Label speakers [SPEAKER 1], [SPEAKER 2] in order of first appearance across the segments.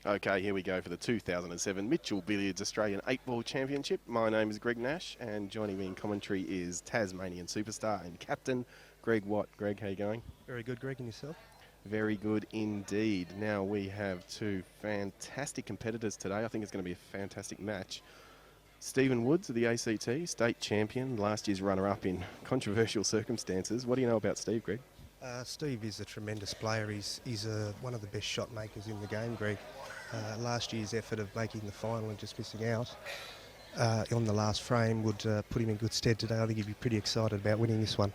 [SPEAKER 1] Okay, here we go for the 2007 Mitchell Billiards Australian 8-Ball Championship. My name is Greg Nash, and joining me in commentary is Tasmanian superstar and captain, Greg Watt. Greg, how you going?
[SPEAKER 2] Very good, Greg, and yourself?
[SPEAKER 1] Very good indeed. Now we have two fantastic competitors today. I think it's going to be a fantastic match. Stephen Woods of the ACT, state champion, last year's runner-up in controversial circumstances. What do you know about Steve, Greg?
[SPEAKER 2] Steve is a tremendous player. He's one of the best shot makers in the game, Greg. Last year's effort of making the final and just missing out on the last frame would put him in good stead today. I think he'd be pretty excited about winning this one.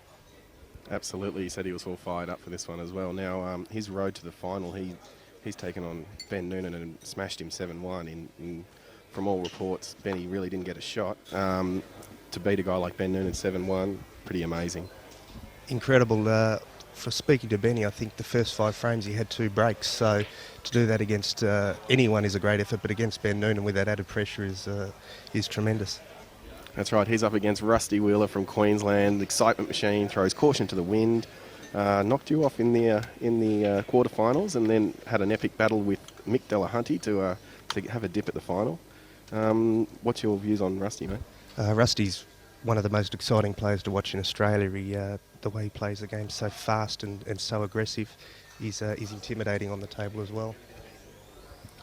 [SPEAKER 1] Absolutely, he said he was all fired up for this one as well. Now, his road to the final, he's taken on Ben Noonan and smashed him 7-1. From all reports, Benny really didn't get a shot. To beat a guy like Ben Noonan 7-1, pretty amazing.
[SPEAKER 2] Incredible. For speaking to Benny, I think the first 5 frames he had 2 breaks, so to do that against anyone is a great effort, but against Ben Noonan with that added pressure is tremendous.
[SPEAKER 1] That's right, he's up against Rusty Wheeler from Queensland, excitement machine, throws caution to the wind, knocked you off in the quarterfinals, and then had an epic battle with Mick Delahunty to have a dip at the final. What's your views on Rusty, mate?
[SPEAKER 2] Rusty's one of the most exciting players to watch in Australia. The way he plays the game so fast and so aggressive. He's intimidating on the table as well.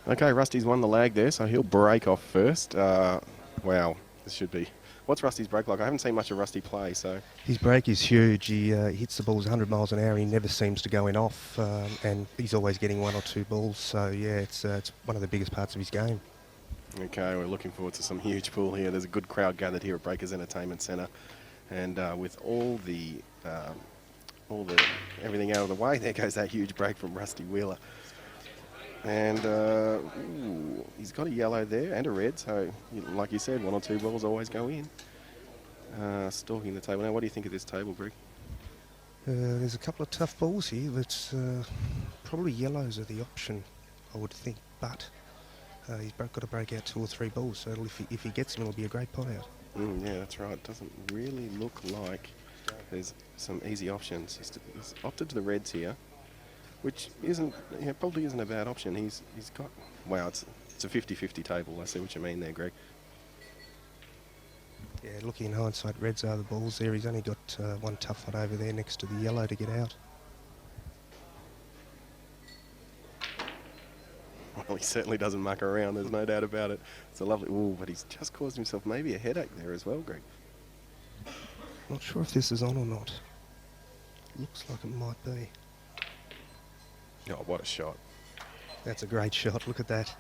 [SPEAKER 1] Okay, Rusty's won the lag there, so he'll break off first. Wow, this should be... What's Rusty's break like? I haven't seen much of Rusty play, so...
[SPEAKER 2] His break is huge. He hits the balls 100 miles an hour. He never seems to go in off, and he's always getting 1 or 2 balls. So, yeah, it's one of the biggest parts of his game.
[SPEAKER 1] Okay, we're looking forward to some huge pool here. There's a good crowd gathered here at Breakers Entertainment Centre. And with all the everything out of the way, there goes that huge break from Rusty Wheeler. And ooh, he's got a yellow there and a red, so like you said, 1 or 2 balls always go in. Stalking the table. Now, what do you think of this table, Greg?
[SPEAKER 2] There's a couple of tough balls here, but probably yellows are the option, I would think. But he's got to break out 2 or 3 balls, so if he gets them, it'll be a great pot out.
[SPEAKER 1] Yeah, that's right. It doesn't really look like there's some easy options. He's opted to the reds here, which probably isn't a bad option. He's got... Wow, it's a 50-50 table. I see what you mean there, Greg.
[SPEAKER 2] Yeah, looking in hindsight, reds are the balls there. He's only got 1 tough one over there next to the yellow to get out.
[SPEAKER 1] Well, he certainly doesn't muck around, there's no doubt about it. It's a lovely... Ooh, but he's just caused himself maybe a headache there as well, Greg.
[SPEAKER 2] Not sure if this is on or not. Looks like it might be.
[SPEAKER 1] Oh, what a shot.
[SPEAKER 2] That's a great shot, look at that.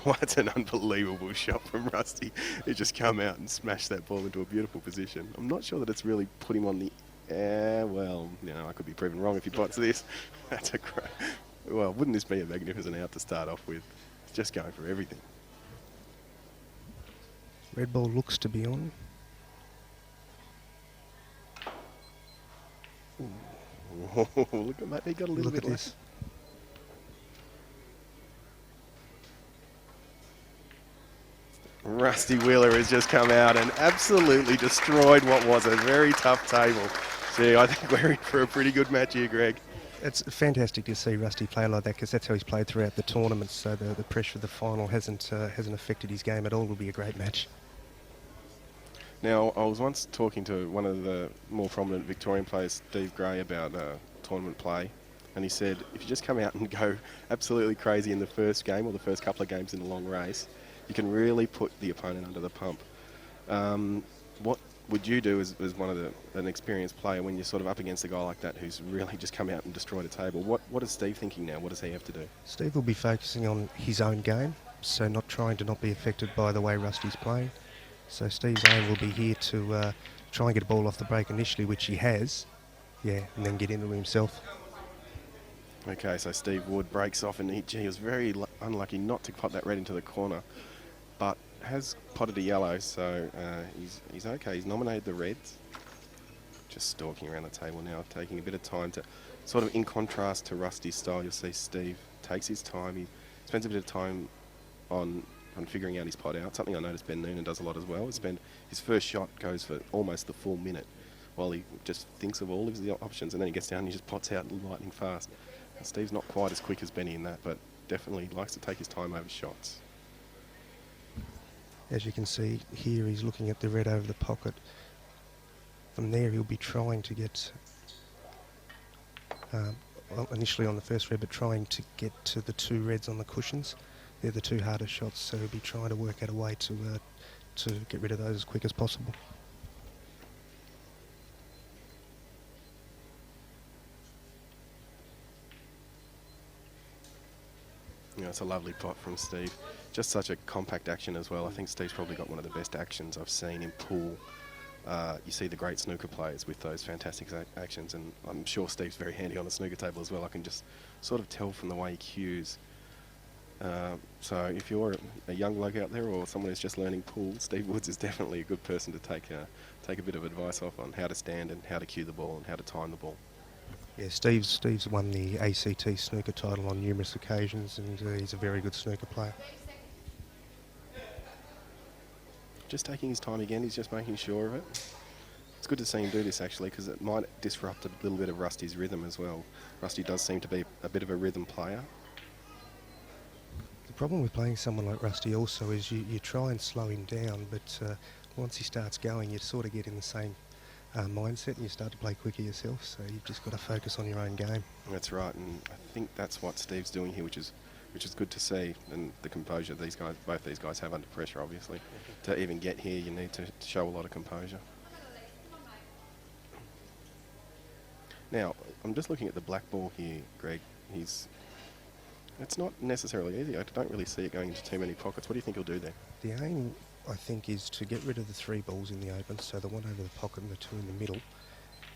[SPEAKER 1] That's an unbelievable shot from Rusty. He just come out and smashed that ball into a beautiful position. I'm not sure that it's really put him on the... well, I could be proven wrong if he pots this. That's a great... Well, wouldn't this be a magnificent out to start off with? It's just going for everything.
[SPEAKER 2] Red ball looks to be on.
[SPEAKER 1] Ooh. Look at that, he got a little bit less. Rusty Wheeler has just come out and absolutely destroyed what was a very tough table. Gee, I think we're in for a pretty good match here, Greg.
[SPEAKER 2] It's fantastic to see Rusty play like that because that's how he's played throughout the tournament. So the pressure of the final hasn't affected his game at all. It'll be a great match.
[SPEAKER 1] Now, I was once talking to one of the more prominent Victorian players, Steve Gray, about tournament play, and he said if you just come out and go absolutely crazy in the first game or the first couple of games in a long race, you can really put the opponent under the pump. What would you do as an experienced player when you're sort of up against a guy like that who's really just come out and destroyed a table? What is Steve thinking now? What does he have to do?
[SPEAKER 2] Steve will be focusing on his own game, so not trying to not be affected by the way Rusty's playing. So Steve's aim will be here to try and get a ball off the break initially, which he has, and then get into it himself.
[SPEAKER 1] Okay, so Steve Wood breaks off, and he was very unlucky not to pot that red into the corner, but has potted a yellow, so he's okay. He's nominated the reds. Just stalking around the table now, taking a bit of time to, sort of in contrast to Rusty's style, you'll see Steve takes his time. He spends a bit of time on figuring out his pot out. Something I noticed Ben Noonan does a lot as well. His first shot goes for almost the full minute while he just thinks of all of the options, and then he gets down and he just pots out lightning fast. And Steve's not quite as quick as Benny in that, but definitely likes to take his time over shots.
[SPEAKER 2] As you can see here, he's looking at the red over the pocket. From there, he'll be trying to get, well, initially on the first red, but trying to get to the 2 reds on the cushions. They're the 2 hardest shots, so he'll be trying to work out a way to get rid of those as quick as possible.
[SPEAKER 1] Yeah, it's a lovely pot from Steve. Just such a compact action as well. I think Steve's probably got one of the best actions I've seen in pool. You see the great snooker players with those fantastic actions, and I'm sure Steve's very handy on the snooker table as well. I can just sort of tell from the way he cues. So if you're a young bloke out there or someone who's just learning pool, Steve Woods is definitely a good person to take a bit of advice off on how to stand and how to cue the ball and how to time the ball.
[SPEAKER 2] Yeah, Steve's won the ACT snooker title on numerous occasions, and he's a very good snooker player.
[SPEAKER 1] Just taking his time again, he's just making sure of it. It's good to see him do this actually, because it might disrupt a little bit of Rusty's rhythm as well. Rusty does seem to be a bit of a rhythm player.
[SPEAKER 2] The problem with playing someone like Rusty also is you try and slow him down, but once he starts going, you sort of get in the same mindset and you start to play quicker yourself, so you've just got to focus on your own game.
[SPEAKER 1] That's right, and I think that's what Steve's doing here, which is good to see, and the composure both these guys have under pressure, obviously. To even get here, you need to show a lot of composure. Now, I'm just looking at the black ball here, Greg. It's not necessarily easy. I don't really see it going into too many pockets. What do you think he'll do there?
[SPEAKER 2] The aim, I think, is to get rid of the 3 balls in the open, so the one over the pocket and the 2 in the middle,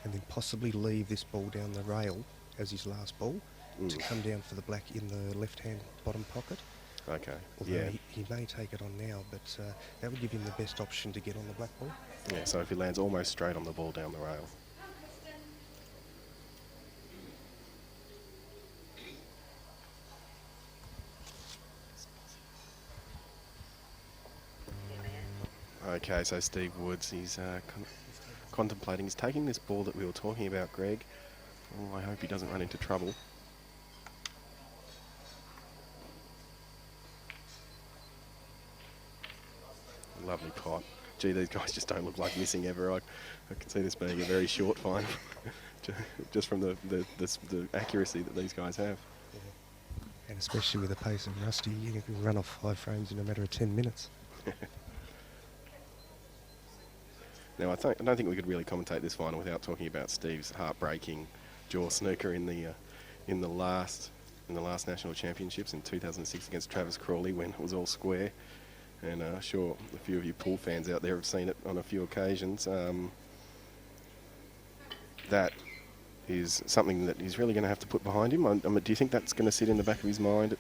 [SPEAKER 2] and then possibly leave this ball down the rail as his last ball to come down for the black in the left-hand bottom pocket.
[SPEAKER 1] Okay,
[SPEAKER 2] Although
[SPEAKER 1] yeah.
[SPEAKER 2] he may take it on now, but that would give him the best option to get on the black ball.
[SPEAKER 1] Yeah, so if he lands almost straight on the ball down the rail. Okay, so Steve Woods, he's contemplating. He's taking this ball that we were talking about, Greg. Oh, I hope he doesn't run into trouble. Lovely pot. Gee, these guys just don't look like missing ever. I can see this being a very short fine, just from the accuracy that these guys have.
[SPEAKER 2] Yeah. And especially with the pace of Rusty, you can run off 5 frames in a matter of 10 minutes.
[SPEAKER 1] Now, I don't think we could really commentate this final without talking about Steve's heartbreaking jaw snooker in the last national championships in 2006 against Travis Crawley, when it was all square. And sure, a few of you pool fans out there have seen it on a few occasions. That is something that he's really going to have to put behind him. Do you think that's going to sit in the back of his mind?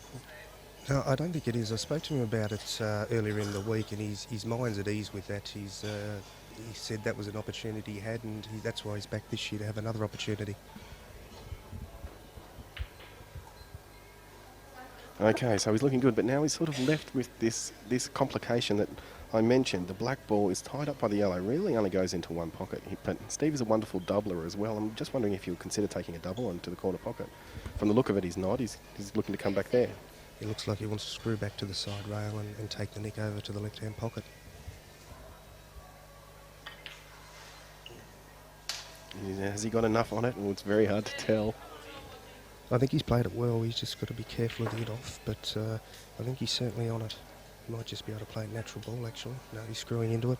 [SPEAKER 2] No, I don't think it is. I spoke to him about it earlier in the week, and his mind's at ease with that. He said that was an opportunity he had, and that's why he's back this year, to have another opportunity.
[SPEAKER 1] Okay, so he's looking good, but now he's sort of left with this complication that I mentioned. The black ball is tied up by the yellow, really only goes into one pocket. But Steve is a wonderful doubler as well. I'm just wondering if he'll consider taking a double into the corner pocket. From the look of it, he's not. He's looking to come back there.
[SPEAKER 2] It looks like he wants to screw back to the side rail and take the nick over to the left-hand pocket.
[SPEAKER 1] Has he got enough on it? Well, it's very hard to tell.
[SPEAKER 2] I think he's played it well. He's just got to be careful of the hit off, but I think he's certainly on it. He might just be able to play a natural ball, actually. No, he's screwing into it.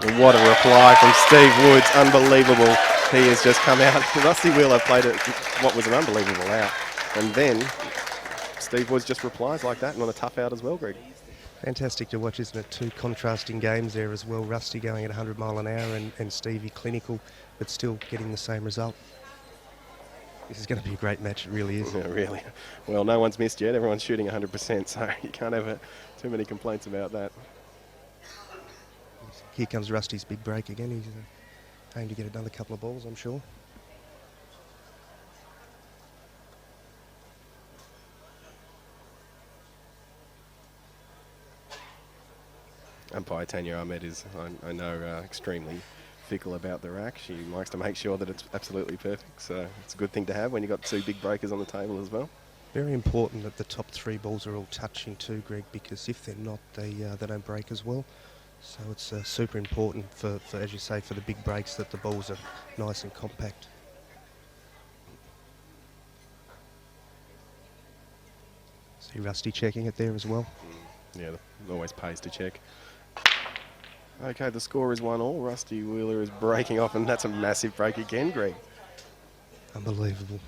[SPEAKER 1] And what a reply from Steve Woods. Unbelievable. He has just come out. Rusty Wheeler played it, what was an unbelievable out. And then Steve Woods just replies like that, and on a tough out as well, Greg.
[SPEAKER 2] Fantastic to watch, isn't it? 2 contrasting games there as well. Rusty going at 100 mile an hour and Stevie clinical, but still getting the same result. This is going to be a great match, it really is.
[SPEAKER 1] Yeah, really. Well, no one's missed yet. Everyone's shooting 100%, so you can't have too many complaints about that.
[SPEAKER 2] Here comes Rusty's big break again. He's aiming to get another couple of balls, I'm sure.
[SPEAKER 1] Umpire Tanya Ahmed is, I know, extremely fickle about the rack. She likes to make sure that it's absolutely perfect. So it's a good thing to have when you've got two big breakers on the table as well.
[SPEAKER 2] Very important that the top three balls are all touching too, Greg, because if they're not, they don't break as well. So it's super important for, as you say, for the big breaks that the balls are nice and compact. See Rusty checking it there as well.
[SPEAKER 1] Yeah, it always pays to check. Okay, the score is 1-1. Rusty Wheeler is breaking off, and that's a massive break again, Greg.
[SPEAKER 2] Unbelievable.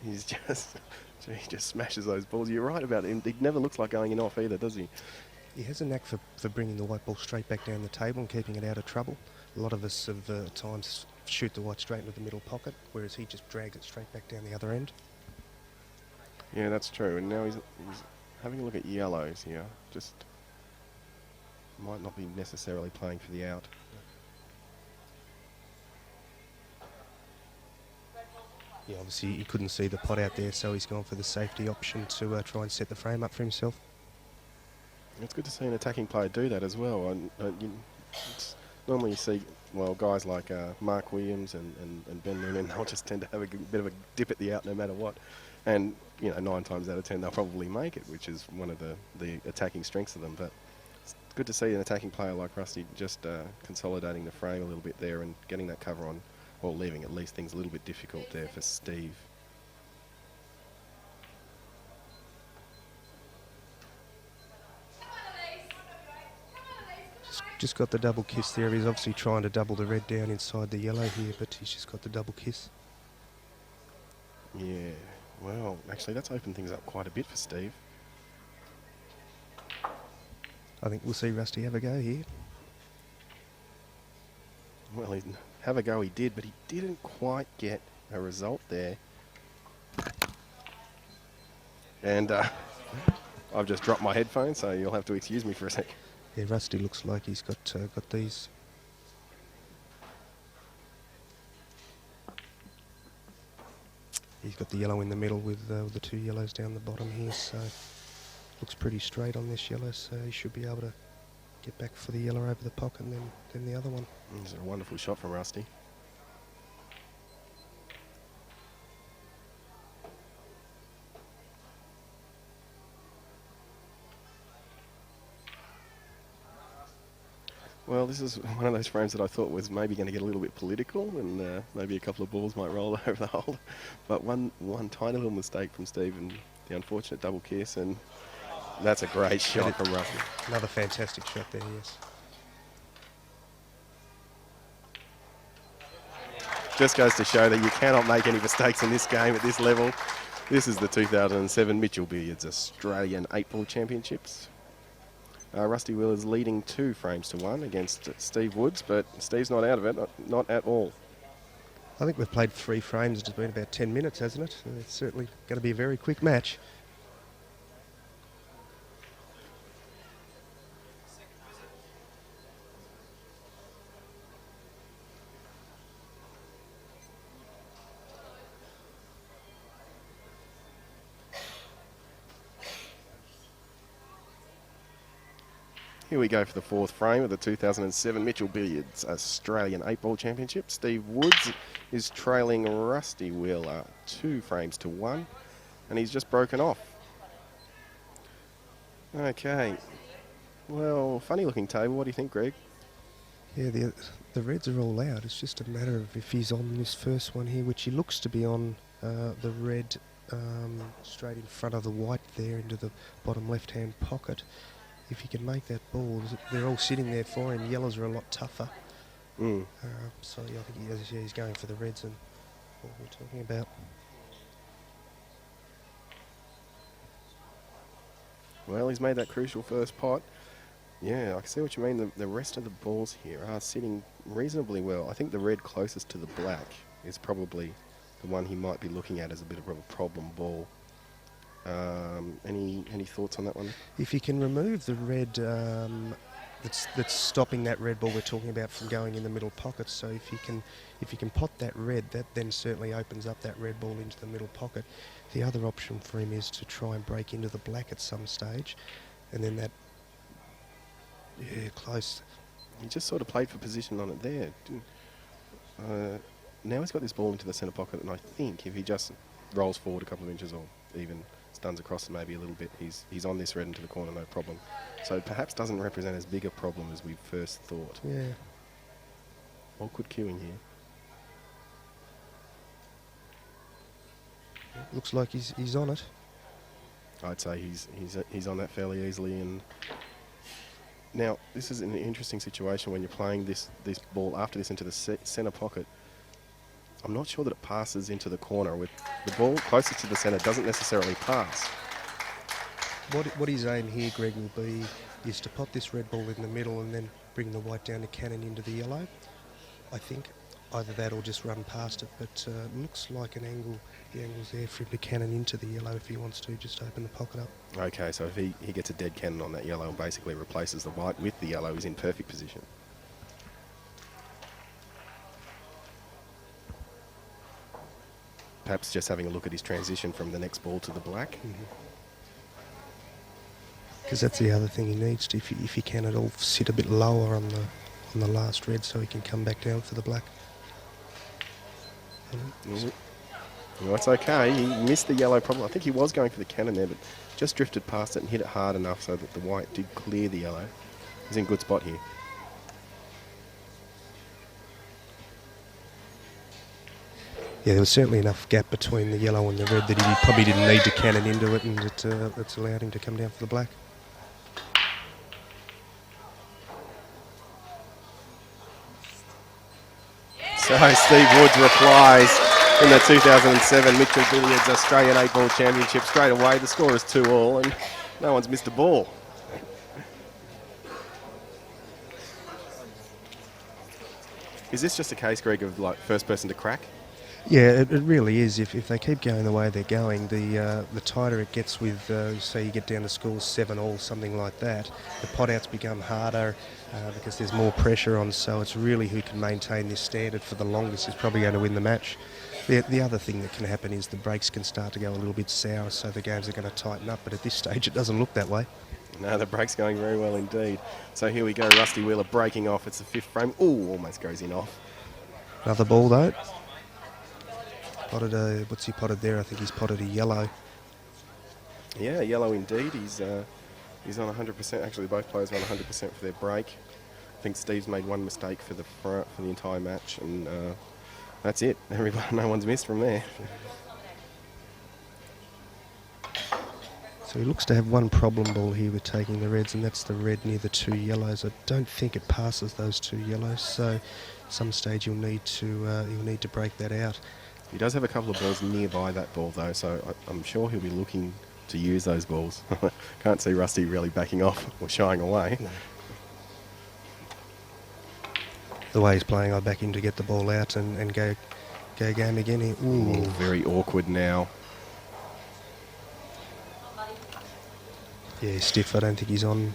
[SPEAKER 1] He just smashes those balls. You're right about him. He never looks like going in off either, does he?
[SPEAKER 2] He has a knack for bringing the white ball straight back down the table and keeping it out of trouble. A lot of us have at times shoot the white straight into the middle pocket, whereas he just drags it straight back down the other end.
[SPEAKER 1] Yeah, that's true. And now he's having a look at yellows here. Just might not be necessarily playing for the out.
[SPEAKER 2] Yeah, obviously he couldn't see the pot out there, so he's gone for the safety option to try and set the frame up for himself.
[SPEAKER 1] It's good to see an attacking player do that as well. Normally you see, well, guys like Mark Williams and Ben Noonan, they'll just tend to have a bit of a dip at the out no matter what. And, 9 times out of 10 they'll probably make it, which is one of the attacking strengths of them. But it's good to see an attacking player like Rusty just consolidating the frame a little bit there and getting that cover on, or leaving at least things a little bit difficult there for Steve.
[SPEAKER 2] Just got the double kiss there. He's obviously trying to double the red down inside the yellow here, but he's just got the double kiss.
[SPEAKER 1] Yeah, well, actually that's opened things up quite a bit for Steve.
[SPEAKER 2] I think we'll see Rusty have a go here.
[SPEAKER 1] Well, have a go he did, but he didn't quite get a result there. And I've just dropped my headphones, so you'll have to excuse me for a sec.
[SPEAKER 2] Yeah, Rusty looks like he's got these. He's got the yellow in the middle with the two yellows down the bottom here, so looks pretty straight on this yellow, so he should be able to get back for the yellow over the pocket and then the other one.
[SPEAKER 1] This is a wonderful shot from Rusty. Well, this is one of those frames that I thought was maybe going to get a little bit political and maybe a couple of balls might roll over the hole. But one tiny little mistake from Steve and the unfortunate double kiss, and that's a great shot from Rusty.
[SPEAKER 2] Another fantastic shot there, yes.
[SPEAKER 1] Just goes to show that you cannot make any mistakes in this game at this level. This is the 2007 Mitchell Billiards Australian 8-Ball Championships. Rusty Wheeler's leading 2-1 against Steve Woods, but Steve's not out of it, not at all.
[SPEAKER 2] I think we've played 3 frames. It's been about 10 minutes, hasn't it? It's certainly going to be a very quick match.
[SPEAKER 1] Here we go for the 4th frame of the 2007 Mitchell Billiards Australian 8-Ball Championship. Steve Woods is trailing Rusty Wheeler 2-1, and he's just broken off. Okay. Well, funny looking table. What do you think, Greg?
[SPEAKER 2] Yeah, the reds are all out. It's just a matter of if he's on this first one here, which he looks to be on, the red straight in front of the white there into the bottom left-hand pocket. If he can make that ball, they're all sitting there for him. Yellows are a lot tougher. So yeah, I think he's going for the reds and what we're talking about.
[SPEAKER 1] Well, he's made that crucial first pot. Yeah, I can see what you mean. The rest of the balls here are sitting reasonably well. I think the red closest to the black is probably the one he might be looking at as a bit of a problem ball. Any thoughts on that one?
[SPEAKER 2] If you can remove the red that's stopping that red ball we're talking about from going in the middle pocket, so if you can pot that red, that then certainly opens up that red ball into the middle pocket. The other option for him is to try and break into the black at some stage, and then that, yeah, close.
[SPEAKER 1] He just sort of played for position on it there. Now he's got this ball into the centre pocket, and I think if he just rolls forward a couple of inches or even stuns across maybe a little bit, he's on this red into the corner, no problem. So perhaps doesn't represent as big a problem as we first thought.
[SPEAKER 2] Yeah.
[SPEAKER 1] Awkward queuing here.
[SPEAKER 2] Looks like he's on it.
[SPEAKER 1] I'd say he's on that fairly easily. And now this is an interesting situation when you're playing this ball after this into the centre pocket. I'm not sure that it passes into the corner. With the ball closest to the centre doesn't necessarily pass.
[SPEAKER 2] What his aim here, Greg, will be is to pop this red ball in the middle and then bring the white down to cannon into the yellow. I think either that or just run past it, but looks like the angle's there for him to cannon into the yellow if he wants to, just open the pocket up.
[SPEAKER 1] Okay, so if he gets a dead cannon on that yellow and basically replaces the white with the yellow, he's in perfect position. Perhaps just having a look at his transition from the next ball to the black.
[SPEAKER 2] Because that's the other thing he needs to, if he can at all, sit a bit lower on the last red so he can come back down for the black.
[SPEAKER 1] Well, that's okay. He missed the yellow problem. I think he was going for the cannon there, but just drifted past it and hit it hard enough so that the white did clear the yellow. He's in a good spot here.
[SPEAKER 2] Yeah, there was certainly enough gap between the yellow and the red that he probably didn't need to cannon into it, and it's allowed him to come down for the black.
[SPEAKER 1] So Steve Woods replies in the 2007 Mitchell Billiards Australian 8-Ball Championship straight away. The score is 2-2 and no one's missed a ball. Is this just a case, Greg, of like first person to crack?
[SPEAKER 2] Yeah, it really is. If they keep going the way they're going, the tighter it gets with, say you get down to scores 7-7, something like that, the pot outs become harder because there's more pressure on, so it's really who can maintain this standard for the longest is probably going to win the match. The other thing that can happen is the breaks can start to go a little bit sour, so the games are going to tighten up, but at this stage it doesn't look that way.
[SPEAKER 1] No, the break's going very well indeed. So here we go, Rusty Wheeler breaking off. It's the fifth frame. Ooh, almost goes in off.
[SPEAKER 2] Another ball though. Potted what's he potted there? I think he's potted a yellow.
[SPEAKER 1] Yeah, yellow indeed. He's on 100%. Actually, both players are on 100% for their break. I think Steve's made one mistake for the entire match, and that's it. No one's missed from there.
[SPEAKER 2] So he looks to have one problem ball here with taking the reds, and that's the red near the two yellows. I don't think it passes those two yellows, so at some stage you'll need to break that out.
[SPEAKER 1] He does have a couple of balls nearby that ball though, so I'm sure he'll be looking to use those balls. Can't see Rusty really backing off or shying away.
[SPEAKER 2] No. The way he's playing, I back him to get the ball out and go game again. Ooh.
[SPEAKER 1] Very awkward now.
[SPEAKER 2] Yeah, stiff. I don't think he's on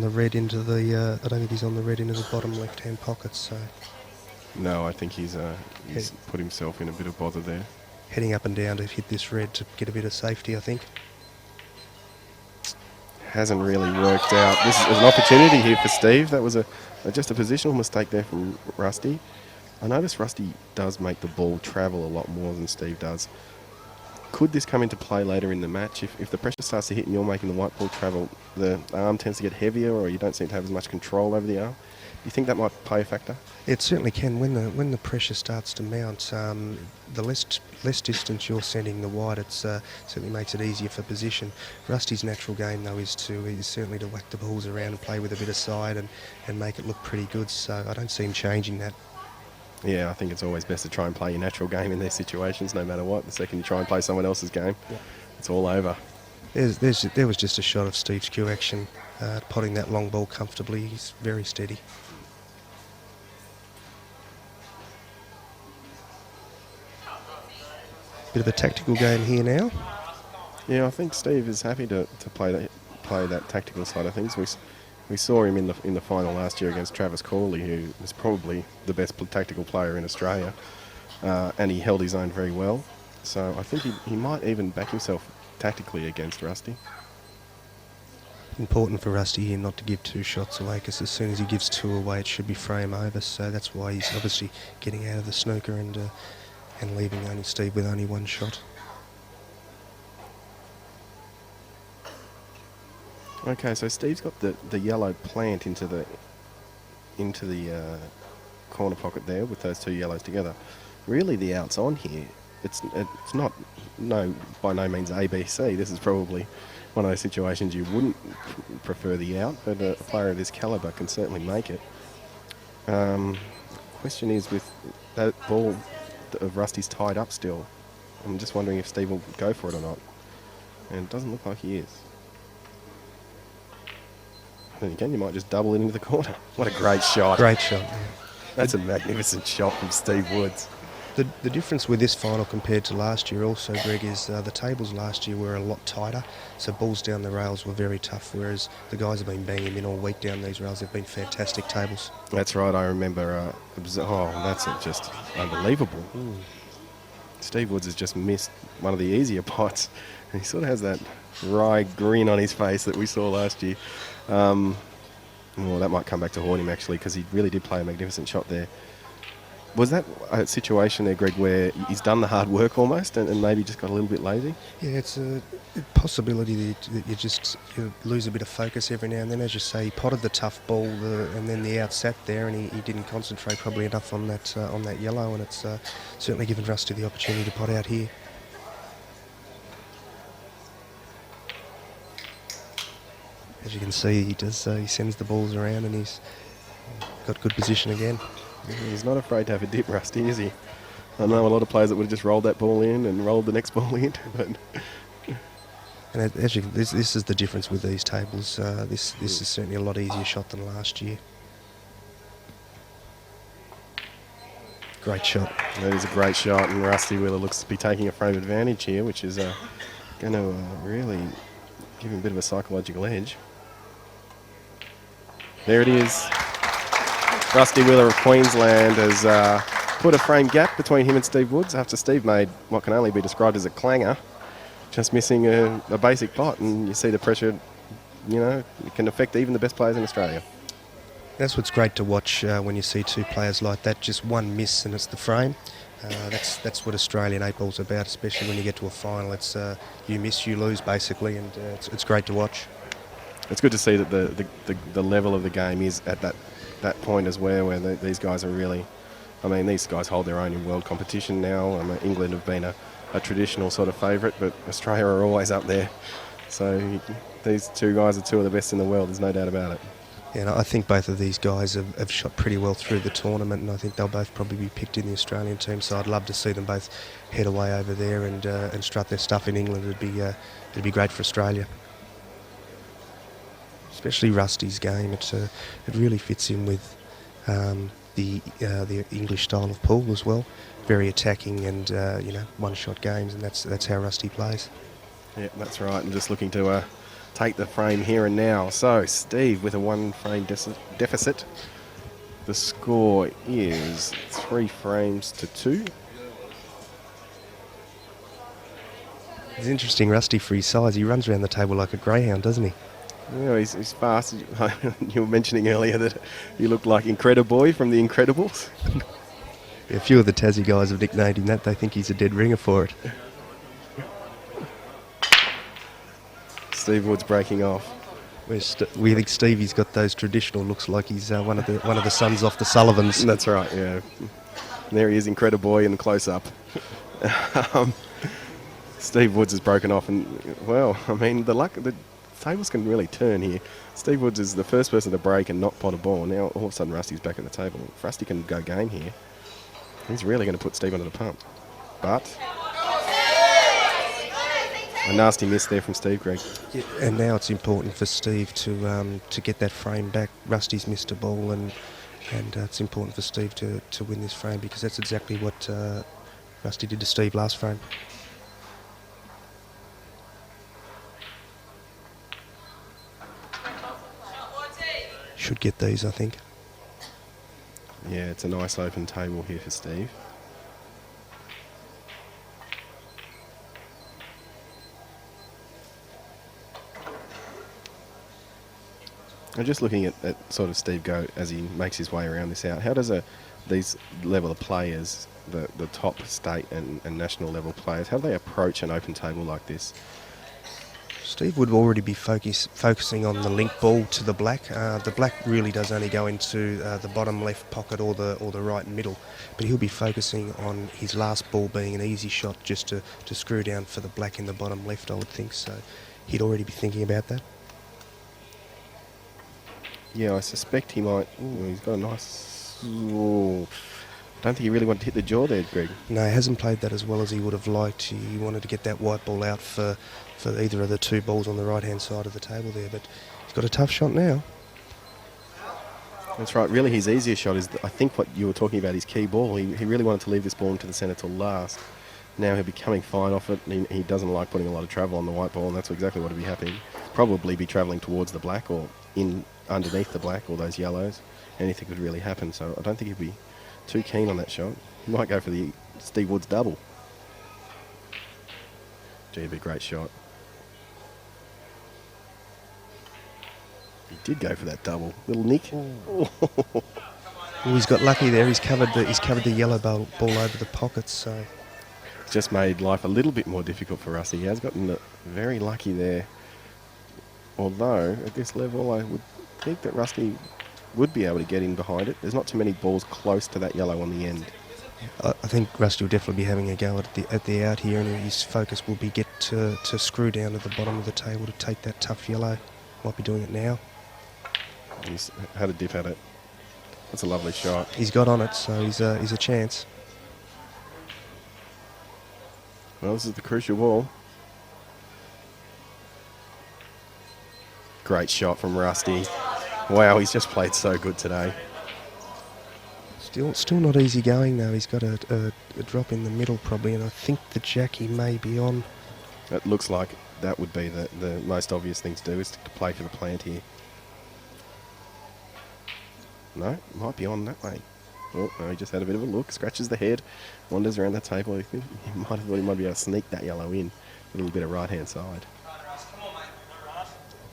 [SPEAKER 2] the red into the. I don't think he's on the red into the bottom left-hand pocket. So.
[SPEAKER 1] No, I think he's put himself in a bit of bother there.
[SPEAKER 2] Heading up and down to hit this red to get a bit of safety, I think.
[SPEAKER 1] Hasn't really worked out. This is an opportunity here for Steve. That was just a positional mistake there from Rusty. I notice Rusty does make the ball travel a lot more than Steve does. Could this come into play later in the match? If the pressure starts to hit and you're making the white ball travel, the arm tends to get heavier or you don't seem to have as much control over the arm. Do you think that might play a factor?
[SPEAKER 2] It certainly can. When the pressure starts to mount, the less distance you're sending the white, it certainly makes it easier for position. Rusty's natural game though is certainly to whack the balls around and play with a bit of side and make it look pretty good. So I don't see him changing that.
[SPEAKER 1] Yeah, I think it's always best to try and play your natural game in these situations, no matter what. The second you try and play someone else's game, it's all over.
[SPEAKER 2] There was just a shot of Steve's cue action, potting that long ball comfortably. He's very steady. Bit of a tactical game here now.
[SPEAKER 1] Yeah, I think Steve is happy to play that tactical side of things. We saw him in the final last year against Travis Corley, who is probably the best tactical player in Australia, and he held his own very well. So I think he might even back himself tactically against Rusty.
[SPEAKER 2] Important for Rusty here not to give 2 shots away, because as soon as he gives 2 away, it should be frame over. So that's why he's obviously getting out of the snooker and leaving only Steve with only 1 shot.
[SPEAKER 1] Okay, so Steve's got the yellow plant into the corner pocket there with those 2 yellows together. Really, the out's on here. It's not by no means ABC. This is probably one of those situations you wouldn't prefer the out, but a player of this calibre can certainly make it. Question is, with that ball of Rusty's tied up still, I'm just wondering if Steve will go for it or not. And it doesn't look like he is. Then again, you might just double it into the corner. What a great shot.
[SPEAKER 2] Great shot. Yeah.
[SPEAKER 1] That's a magnificent shot from Steve Woods.
[SPEAKER 2] The difference with this final compared to last year also, Greg, is the tables last year were a lot tighter, so balls down the rails were very tough, whereas the guys have been banging in all week down these rails. They've been fantastic tables.
[SPEAKER 1] That's right, I remember. That's just unbelievable. Steve Woods has just missed one of the easier pots. He sort of has that wry grin on his face that we saw last year. Well, that might come back to haunt him, actually, because he really did play a magnificent shot there. Was that a situation there, Greg, where he's done the hard work almost and maybe just got a little bit lazy?
[SPEAKER 2] Yeah, it's a possibility that you lose a bit of focus every now and then. As you say, he potted the tough ball and then the out sat there, and he didn't concentrate probably enough on that yellow, and it's certainly given Rusty the opportunity to pot out here. As you can see, he does. He sends the balls around, and he's got good position again.
[SPEAKER 1] He's not afraid to have a dip, Rusty, is he? I know a lot of players that would have just rolled that ball in and rolled the next ball in, but...
[SPEAKER 2] And this is the difference with these tables. This is certainly a lot easier shot than last year. Great shot.
[SPEAKER 1] That is a great shot, and Rusty Wheeler looks to be taking a frame advantage here, which is going to really give him a bit of a psychological edge. There it is. Rusty Wheeler of Queensland has put a frame gap between him and Steve Woods after Steve made what can only be described as a clanger, just missing a basic pot, and you see the pressure, it can affect even the best players in Australia.
[SPEAKER 2] That's what's great to watch when you see 2 players like that, just one miss and it's the frame. That's what Australian 8-ball's about, especially when you get to a final. It's you miss, you lose basically, and it's great to watch.
[SPEAKER 1] It's good to see that the level of the game is at that point as well, where these guys are really, these guys hold their own in world competition now. England have been a traditional sort of favourite, but Australia are always up there. So these 2 guys are 2 of the best in the world, there's no doubt about it.
[SPEAKER 2] Yeah, and I think both of these guys have shot pretty well through the tournament, and I think they'll both probably be picked in the Australian team, so I'd love to see them both head away over there and strut their stuff in England. It'd be great for Australia. Especially Rusty's game, it really fits in with the English style of pool as well. Very attacking and one-shot games, and that's how Rusty plays.
[SPEAKER 1] Yeah, that's right. And just looking to take the frame here and now. So Steve with a 1-frame deficit. The score is 3 frames to 2.
[SPEAKER 2] It's interesting, Rusty, for his size. He runs around the table like a greyhound, doesn't he?
[SPEAKER 1] Yeah, he's fast. You were mentioning earlier that he looked like Incrediboy from The Incredibles.
[SPEAKER 2] A few of the Tassie guys have nicknamed him that. They think he's a dead ringer for it.
[SPEAKER 1] Steve Woods breaking off.
[SPEAKER 2] We think Stevie's got those traditional looks, like he's one of the sons off the Sullivans.
[SPEAKER 1] That's right, yeah. There he is, Incrediboy in the close-up. Steve Woods has broken off, and, well, the tables can really turn here. Steve Woods is the first person to break and not pot a ball. Now, all of a sudden, Rusty's back at the table. If Rusty can go game here, he's really going to put Steve under the pump. But a nasty miss there from Steve, Greg.
[SPEAKER 2] Yeah, and now it's important for Steve to get that frame back. Rusty's missed a ball, and it's important for Steve to win this frame, because that's exactly what Rusty did to Steve last frame. Should get these, I think.
[SPEAKER 1] Yeah, it's a nice open table here for Steve. I'm just looking at sort of Steve Goat as he makes his way around this out. How does these level of players, the top state and national level players, how do they approach an open table like this?
[SPEAKER 2] Steve would already be focusing on the link ball to the black. The black really does only go into the bottom left pocket or the right middle, but he'll be focusing on his last ball being an easy shot just to screw down for the black in the bottom left, I would think. So he'd already be thinking about that.
[SPEAKER 1] Yeah, I suspect he might. Ooh, he's got a nice. Ooh. I don't think he really wanted to hit the jaw there, Greg.
[SPEAKER 2] No, he hasn't played that as well as he would have liked. He wanted to get that white ball out for either of the two balls on the right-hand side of the table there, but he's got a tough shot now.
[SPEAKER 1] That's right. Really, his easier shot is, I think, what you were talking about, his key ball. He really wanted to leave this ball into the centre till last. Now he'll be coming fine off it. He doesn't like putting a lot of travel on the white ball, and that's exactly what will be happening. Probably be travelling towards the black or in underneath the black or those yellows. Anything could really happen, so I don't think he'd be too keen on that shot. He might go for the Steve Woods double. Gee, it'd be a great shot. He did go for that double. Little Nick.
[SPEAKER 2] Well, he's got lucky there. He's covered the yellow ball over the pockets, so
[SPEAKER 1] Just made life a little bit more difficult for Rusty. He has gotten very lucky there. Although, at this level, I would think that Rusty would be able to get in behind it. There's not too many balls close to that yellow on the end.
[SPEAKER 2] I think Rusty will definitely be having a go at the out here, and his focus will be get to screw down at the bottom of the table to take that tough yellow. Might be doing it now.
[SPEAKER 1] He's had a dip at it. That's a lovely shot.
[SPEAKER 2] He's got on it, so he's a chance.
[SPEAKER 1] Well, this is the crucial ball. Great shot from Rusty. Wow, he's just played so good today.
[SPEAKER 2] Still not easy going though. He's got a drop in the middle probably, and I think the Jackie may be on.
[SPEAKER 1] It looks like that would be the most obvious thing to do, is to play for the plant here. No, might be on that way. Oh, no, he just had a bit of a look, scratches the head, wanders around the table. He might have thought he might be able to sneak that yellow in. A little bit of right-hand side.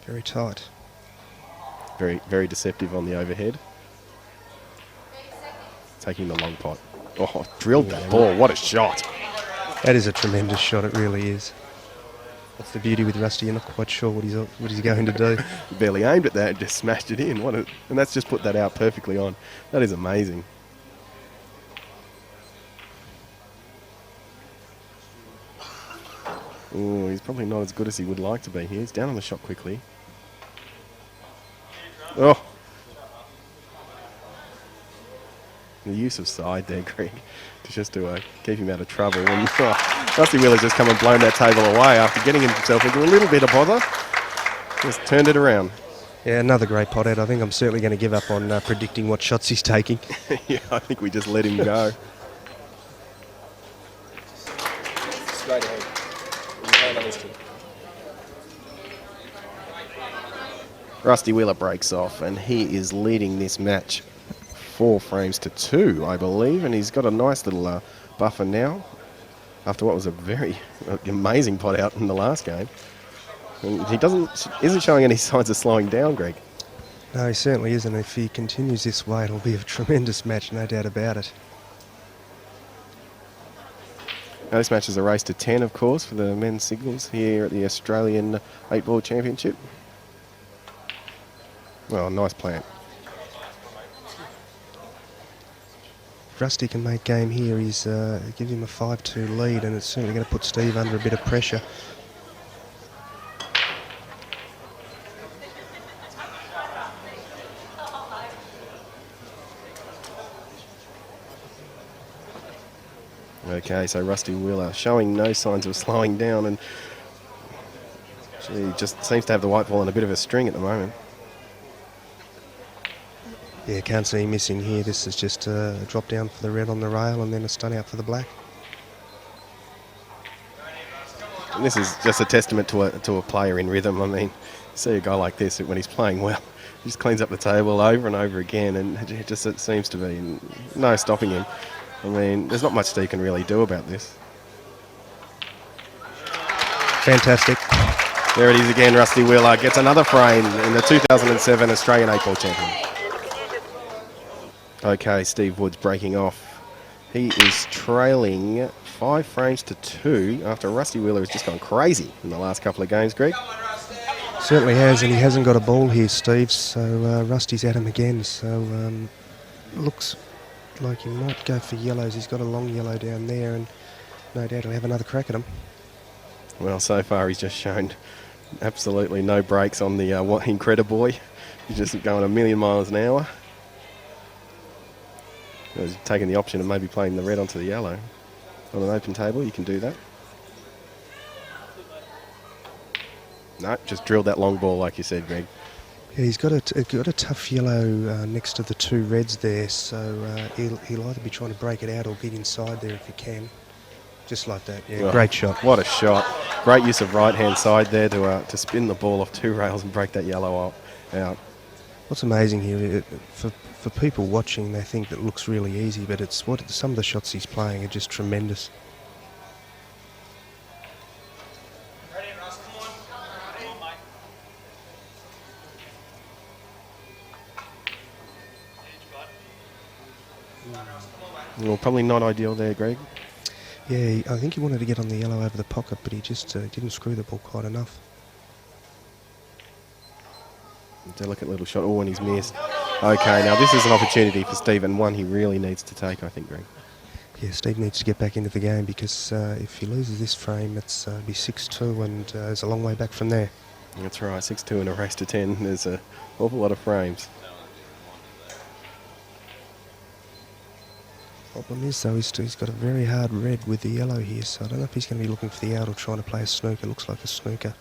[SPEAKER 2] Very tight.
[SPEAKER 1] Very, very deceptive on the overhead. Taking the long pot. Oh, drilled that ball. What a shot.
[SPEAKER 2] That is a tremendous shot, it really is. That's the beauty with Rusty, you're not quite sure what he's going to do.
[SPEAKER 1] He barely aimed at that, just smashed it in. And that's just put that out perfectly on. That is amazing. Oh, he's probably not as good as he would like to be here. He's down on the shot quickly. Oh. The use of side there, Greg, just to keep him out of trouble. And Rusty Wheeler's just come and blown that table away after getting himself into a little bit of bother. Just turned it around.
[SPEAKER 2] Yeah, another great pot out. I think I'm certainly going to give up on predicting what shots he's taking.
[SPEAKER 1] Yeah, I think we just let him go.
[SPEAKER 3] Straight ahead.
[SPEAKER 1] Rusty Wheeler breaks off, and he is leading this match 4 frames to 2, I believe, and he's got a nice little buffer now after what was a very amazing pot out in the last game. And he isn't showing any signs of slowing down, Greg.
[SPEAKER 2] No, he certainly isn't. If he continues this way, it'll be a tremendous match, no doubt about it.
[SPEAKER 1] Now, this match is a race to 10, of course, for the men's singles here at the Australian 8-Ball Championship. Well, nice plant.
[SPEAKER 2] If Rusty can make game here, he's give him a 5-2 lead, and it's certainly going to put Steve under a bit of pressure.
[SPEAKER 1] Okay, so Rusty Wheeler showing no signs of slowing down, and he just seems to have the white ball on a bit of a string at the moment.
[SPEAKER 2] Yeah, can't see him missing here. This is just a drop down for the red on the rail and then a stun out for the black.
[SPEAKER 1] And this is just a testament to a player in rhythm. I mean, see a guy like this, when he's playing well, he just cleans up the table over and over again, and it seems to be no stopping him. I mean, there's not much Steve can really do about this.
[SPEAKER 2] Fantastic.
[SPEAKER 1] There it is again, Rusty Wheeler gets another frame in the 2007 Australian 8-ball champion. Okay, Steve Wood's breaking off. He is trailing 5 frames to 2 after Rusty Wheeler has just gone crazy in the last couple of games, Greg.
[SPEAKER 2] Certainly has, and he hasn't got a ball here, Steve, so Rusty's at him again, so looks like he might go for yellows. He's got a long yellow down there, and no doubt he'll have another crack at him.
[SPEAKER 1] Well, so far he's just shown absolutely no brakes on the Incrediboy. He's just going a million miles an hour. He's taking the option of maybe playing the red onto the yellow. On an open table, you can do that. No, just drilled that long ball like you said, Greg.
[SPEAKER 2] Yeah, he's got a tough yellow next to the 2 reds there, so he'll either be trying to break it out or get inside there if he can. Just like that, yeah,
[SPEAKER 1] Well,
[SPEAKER 2] great shot.
[SPEAKER 1] What a shot. Great use of right-hand side there to spin the ball off 2 rails and break that yellow out.
[SPEAKER 2] What's amazing here, for people watching, they think that it looks really easy, but it's some of the shots he's playing are just tremendous.
[SPEAKER 1] Well, probably not ideal there, Greg.
[SPEAKER 2] Yeah, I think he wanted to get on the yellow over the pocket, but he just didn't screw the ball quite enough.
[SPEAKER 1] Delicate little shot. Oh, and he's missed. Okay, now this is an opportunity for Steve, and one he really needs to take, I think, Greg.
[SPEAKER 2] Yeah, Steve needs to get back into the game because if he loses this frame, it's be 6-2, and there's a long way back from there.
[SPEAKER 1] That's right, 6-2 in a race to 10. There's an awful lot of frames.
[SPEAKER 2] Problem is, though, he's got a very hard red with the yellow here, so I don't know if he's going to be looking for the out or trying to play a snooker. Looks like a snooker.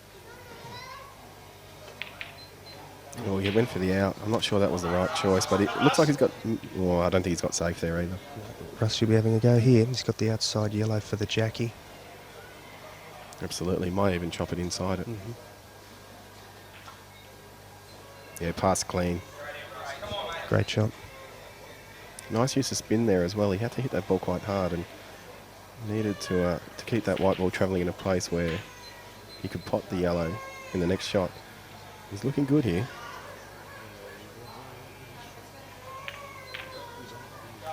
[SPEAKER 1] Oh, he went for the out. I'm not sure that was the right choice, but it looks like he's got... Well, I don't think he's got safe there either.
[SPEAKER 2] Russ should be having a go here. He's got the outside yellow for the Jackie.
[SPEAKER 1] Absolutely. Might even chop it inside it.
[SPEAKER 2] Mm-hmm.
[SPEAKER 1] Yeah, pass clean.
[SPEAKER 2] Great shot.
[SPEAKER 1] Nice use of spin there as well. He had to hit that ball quite hard and needed to keep that white ball travelling in a place where he could pot the yellow in the next shot. He's looking good here.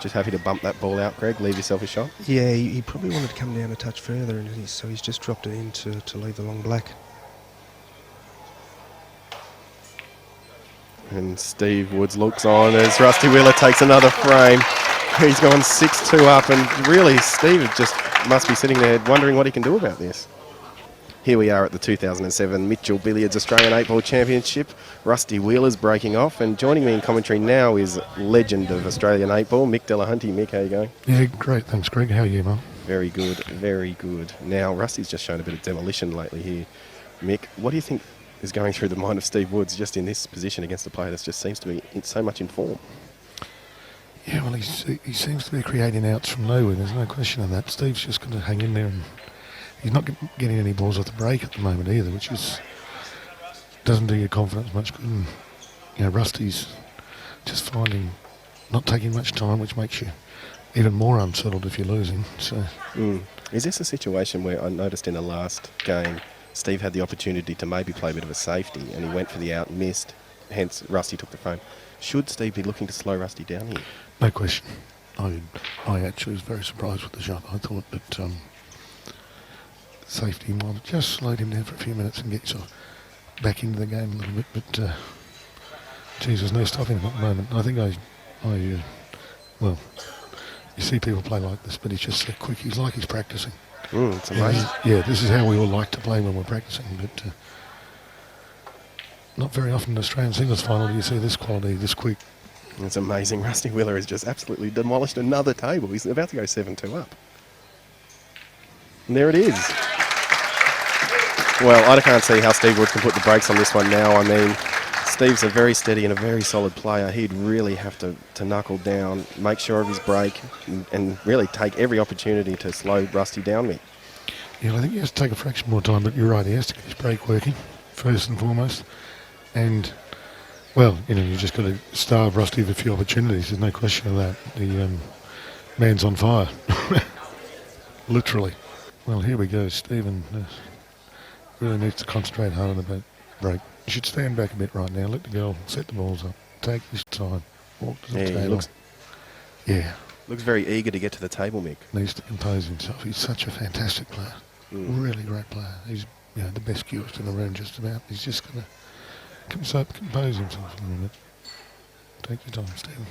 [SPEAKER 1] Just happy to bump that ball out, Greg. Leave yourself a shot.
[SPEAKER 2] Yeah, he probably wanted to come down a touch further, and so he's just dropped it in to leave the long black.
[SPEAKER 1] And Steve Woods looks on as Rusty Wheeler takes another frame. He's gone 6-2 up, and really Steve just must be sitting there wondering what he can do about this. Here we are at the 2007 Mitchell Billiards Australian 8-Ball Championship. Rusty Wheeler's breaking off, and joining me in commentary now is legend of Australian 8-Ball, Mick Delahunty. Mick, how you going?
[SPEAKER 4] Yeah, great. Thanks, Greg. How are you, Mum?
[SPEAKER 1] Very good, very good. Now, Rusty's just shown a bit of demolition lately here. Mick, what do you think is going through the mind of Steve Woods just in this position against a player that just seems to be so much in form?
[SPEAKER 4] Yeah, well, he seems to be creating outs from nowhere. There's no question of that. Steve's just going to hang in there, and he's not getting any balls off the break at the moment either, which doesn't do your confidence much good. And, Rusty's just not taking much time, which makes you even more unsettled if you're losing. So,
[SPEAKER 1] Is this a situation where I noticed in the last game, Steve had the opportunity to maybe play a bit of a safety, and he went for the out and missed, hence Rusty took the frame. Should Steve be looking to slow Rusty down here?
[SPEAKER 4] no question. I actually was very surprised with the shot. I thought that safety might have just slowed him down for a few minutes and get yourself back into the game a little bit, but there's no stopping him at the moment. I think well, you see people play like this, but he's just so quick. He's like he's practicing.
[SPEAKER 1] It's amazing.
[SPEAKER 4] Yeah, this is how we all like to play when we're practicing, but not very often in the Australian singles final do you see this quality, this quick.
[SPEAKER 1] It's amazing. Rusty Wheeler has just absolutely demolished another table. He's about to go 7-2 up. And there it is. Well, I can't see how Steve Wood can put the brakes on this one now. I mean, Steve's a very steady and a very solid player. He'd really have to knuckle down, make sure of his break, and really take every opportunity to slow Rusty down with.
[SPEAKER 4] Yeah, I think he has to take a fraction more time, but you're right, he has to get his break working, first and foremost. And, well, you just got to starve Rusty of a few opportunities, there's no question of that. The man's on fire, literally. Well, here we go, Stephen really needs to concentrate hard on the break. You should stand back a bit right now, let the girl set the balls up, take his time, walk to the
[SPEAKER 1] Yeah, he
[SPEAKER 4] table.
[SPEAKER 1] looks very eager to get to the table, Mick.
[SPEAKER 4] Needs to compose himself. He's such a fantastic player. Really great player. He's the best cutest in the room just about. He's just going to compose himself a little bit. Take your time, Stephen.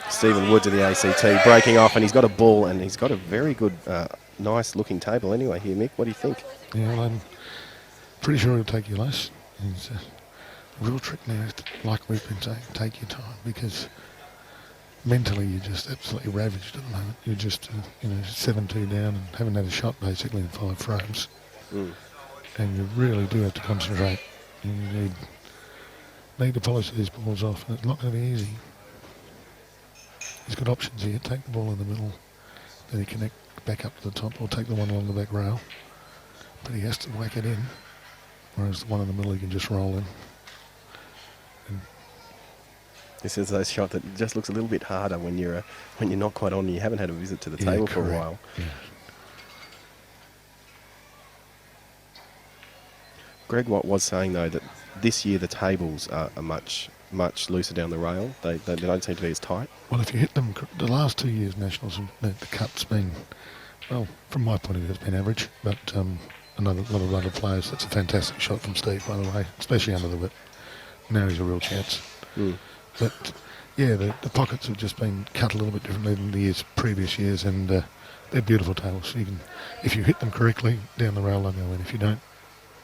[SPEAKER 1] Stephen Wood to the ACT, breaking off, and he's got a ball, and he's got a very good, nice-looking table anyway here, Mick. What do you think?
[SPEAKER 4] Yeah, well, I'm pretty sure he'll take your less. It's a real trick now, is to, like we've been saying, take your time, because mentally you're just absolutely ravaged at the moment. You're just, 7-2 down and haven't had a shot basically in 5 frames. And you really do have to concentrate. You need to polish these balls off, and it's not going to be easy. He's got options here. Take the ball in the middle, then he connect back up to the top, or take the one along the back rail. But he has to whack it in, whereas the one in the middle he can just roll in. And
[SPEAKER 1] This is a shot that just looks a little bit harder when you're not quite on. You haven't had a visit to the table for a
[SPEAKER 4] correct.
[SPEAKER 1] while.
[SPEAKER 4] Yeah.
[SPEAKER 1] Greg Watt was saying though that this year the tables are much looser down the rail. They don't seem to be as tight.
[SPEAKER 4] Well, if you hit them, the last 2 years Nationals, the cut's been, well, from my point of view, it's been average. But a lot of other players, that's a fantastic shot from Steve, by the way, especially under the whip. Now he's a real chance. But yeah, the pockets have just been cut a little bit differently than the previous years, and they're beautiful tables. So if you hit them correctly down the rail, they'll go in. If you don't,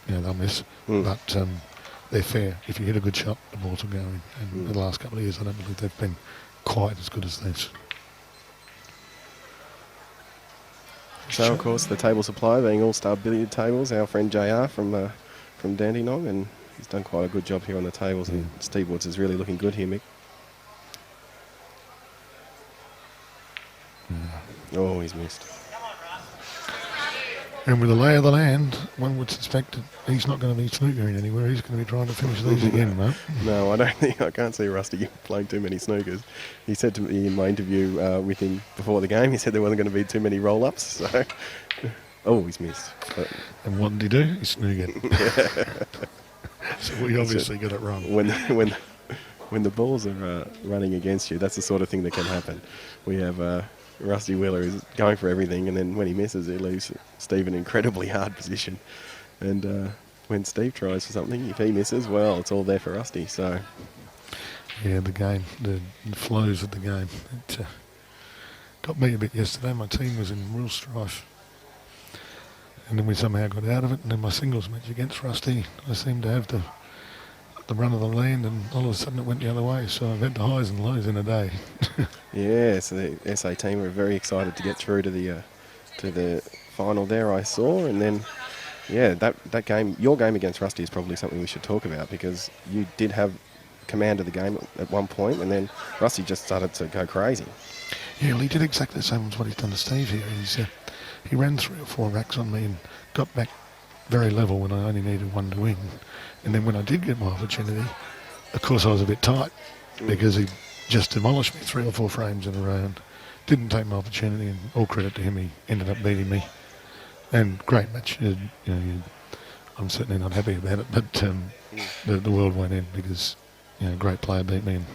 [SPEAKER 4] they'll miss. But they're fair. If you hit a good shot, the balls will go in. And the last couple of years, I don't believe they've been quite as good as this.
[SPEAKER 1] So of course the table supply being All-Star Billiard Tables, our friend JR from Dandenong, and he's done quite a good job here on the tables. And Steve Woods is really looking good here, Mick. Oh, he's missed.
[SPEAKER 4] And with the lay of the land, one would suspect that he's not going to be snookering anywhere. He's going to be trying to finish these again, mate.
[SPEAKER 1] No, I can't see Rusty playing too many snookers. He said to me in my interview with him before the game, he said there wasn't going to be too many roll-ups. So, oh, he's missed. But
[SPEAKER 4] and what did he do? He snookered. So we obviously got it wrong.
[SPEAKER 1] When the balls are running against you, that's the sort of thing that can happen. We have Rusty Wheeler is going for everything, and then when he misses, he leaves Steve in an incredibly hard position. And when Steve tries for something, if he misses, well, it's all there for Rusty. So
[SPEAKER 4] yeah, the game, the flows of the game. It got me a bit yesterday. My team was in real strife. And then we somehow got out of it, and then my singles match against Rusty, I seemed to have the run of the land, and all of a sudden it went the other way. So I've had the highs and lows in a day.
[SPEAKER 1] yeah, so the SA team were very excited to get through to the final there, I saw. And then, yeah, that game, your game against Rusty is probably something we should talk about, because you did have command of the game at one point, and then Rusty just started to go crazy.
[SPEAKER 4] Yeah, well, he did exactly the same as what he's done to Steve here. He ran 3 or 4 racks on me and got back very level when I only needed one to win. And then when I did get my opportunity, of course I was a bit tight because he just demolished me 3 or 4 frames in a row and didn't take my opportunity, and all credit to him, he ended up beating me. And great match. I'm certainly not happy about it, but the world went in because great player beat me, and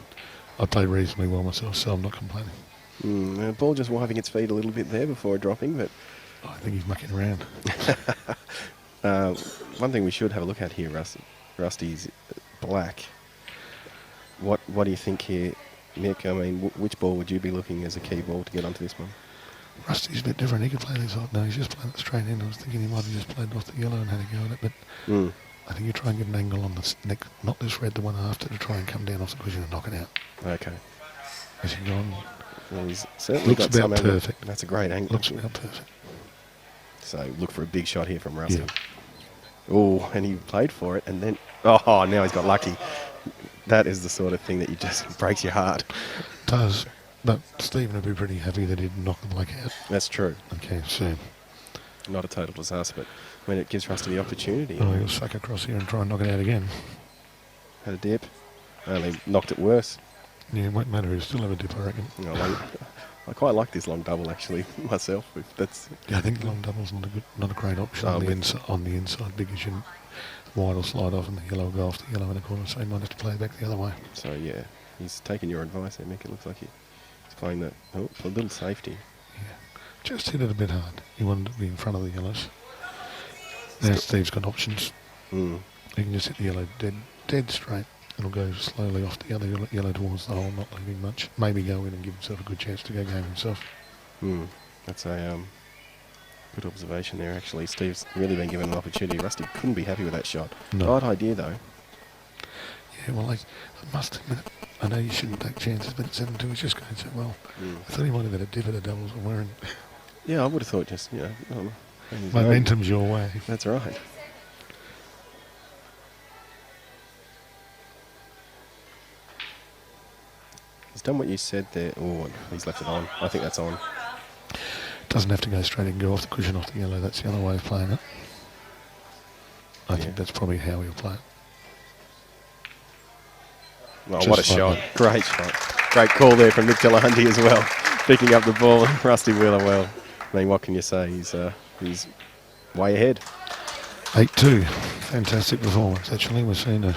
[SPEAKER 4] I played reasonably well myself, so I'm not complaining.
[SPEAKER 1] The ball just wiping its feet a little bit there before dropping, but
[SPEAKER 4] I think he's mucking around.
[SPEAKER 1] one thing we should have a look at here, Rusty's black. What do you think here, Mick? I mean, which ball would you be looking as a key ball to get onto this one?
[SPEAKER 4] Rusty's a bit different. He could play this off. No, he's just playing it straight in. I was thinking he might have just played off the yellow and had a go at it, but I think you try and get an angle on the neck, not this red, the one after, to try and come down off the cushion and knock it out.
[SPEAKER 1] Okay.
[SPEAKER 4] As you go on.
[SPEAKER 1] Well, he's certainly
[SPEAKER 4] Looks
[SPEAKER 1] got some
[SPEAKER 4] about
[SPEAKER 1] angle.
[SPEAKER 4] perfect.
[SPEAKER 1] That's a great angle.
[SPEAKER 4] Looks about perfect.
[SPEAKER 1] So look for a big shot here from Rusty.
[SPEAKER 4] Yeah.
[SPEAKER 1] Oh, and he played for it, and then now he's got lucky. That is the sort of thing that just breaks your heart.
[SPEAKER 4] Does, but Stephen would be pretty happy that he didn't knock the black out.
[SPEAKER 1] That's true.
[SPEAKER 4] Okay, so
[SPEAKER 1] Not a total disaster, but when it gives Rusty the opportunity.
[SPEAKER 4] he'll suck across here and try and knock it out again.
[SPEAKER 1] Had a dip. only knocked it worse.
[SPEAKER 4] Yeah, it won't matter. He'll still have a dip, I reckon.
[SPEAKER 1] You know, I quite like this long double actually myself. If that's
[SPEAKER 4] Yeah, I think long double's not a great option
[SPEAKER 1] Oh,
[SPEAKER 4] on the
[SPEAKER 1] but-
[SPEAKER 4] inside because you wide will slide off and the yellow will go off the yellow in the corner, so you might have to play it back the other way.
[SPEAKER 1] So yeah, he's taking your advice there, Mick. It looks like he's playing that a little safety.
[SPEAKER 4] Yeah, just hit it a bit hard. He wanted to be in front of the yellows. Now Steve's got options.
[SPEAKER 1] Mm.
[SPEAKER 4] He can just hit the yellow dead straight. It'll go slowly off the other yellow towards the hole, not leaving much. Maybe go in and give himself a good chance to go game himself.
[SPEAKER 1] That's a good observation there. Actually, Steve's really been given an opportunity. Rusty couldn't be happy with that shot.
[SPEAKER 4] No.
[SPEAKER 1] Right idea though.
[SPEAKER 4] Yeah, well, I must admit, I know you shouldn't take chances, but at 7-2 he's just going so well. I thought he might have had a dip at the doubles or wearing.
[SPEAKER 1] Yeah, I would have thought just
[SPEAKER 4] Momentum's your way.
[SPEAKER 1] That's right. He's done what you said there. Oh, he's left it on. I think that's on.
[SPEAKER 4] Doesn't have to go straight and go off the cushion off the yellow. That's the other way of playing it. I
[SPEAKER 1] Yeah.
[SPEAKER 4] think that's probably how he'll play it.
[SPEAKER 1] Oh,
[SPEAKER 4] Just
[SPEAKER 1] what a
[SPEAKER 4] like
[SPEAKER 1] shot.
[SPEAKER 4] that.
[SPEAKER 1] Great shot. Great call there from Mick Delahunty as well. Picking up the ball. Rusty Wheeler well. I mean, what can you say? He's way ahead.
[SPEAKER 4] 8-2. Fantastic performance, actually. We've seen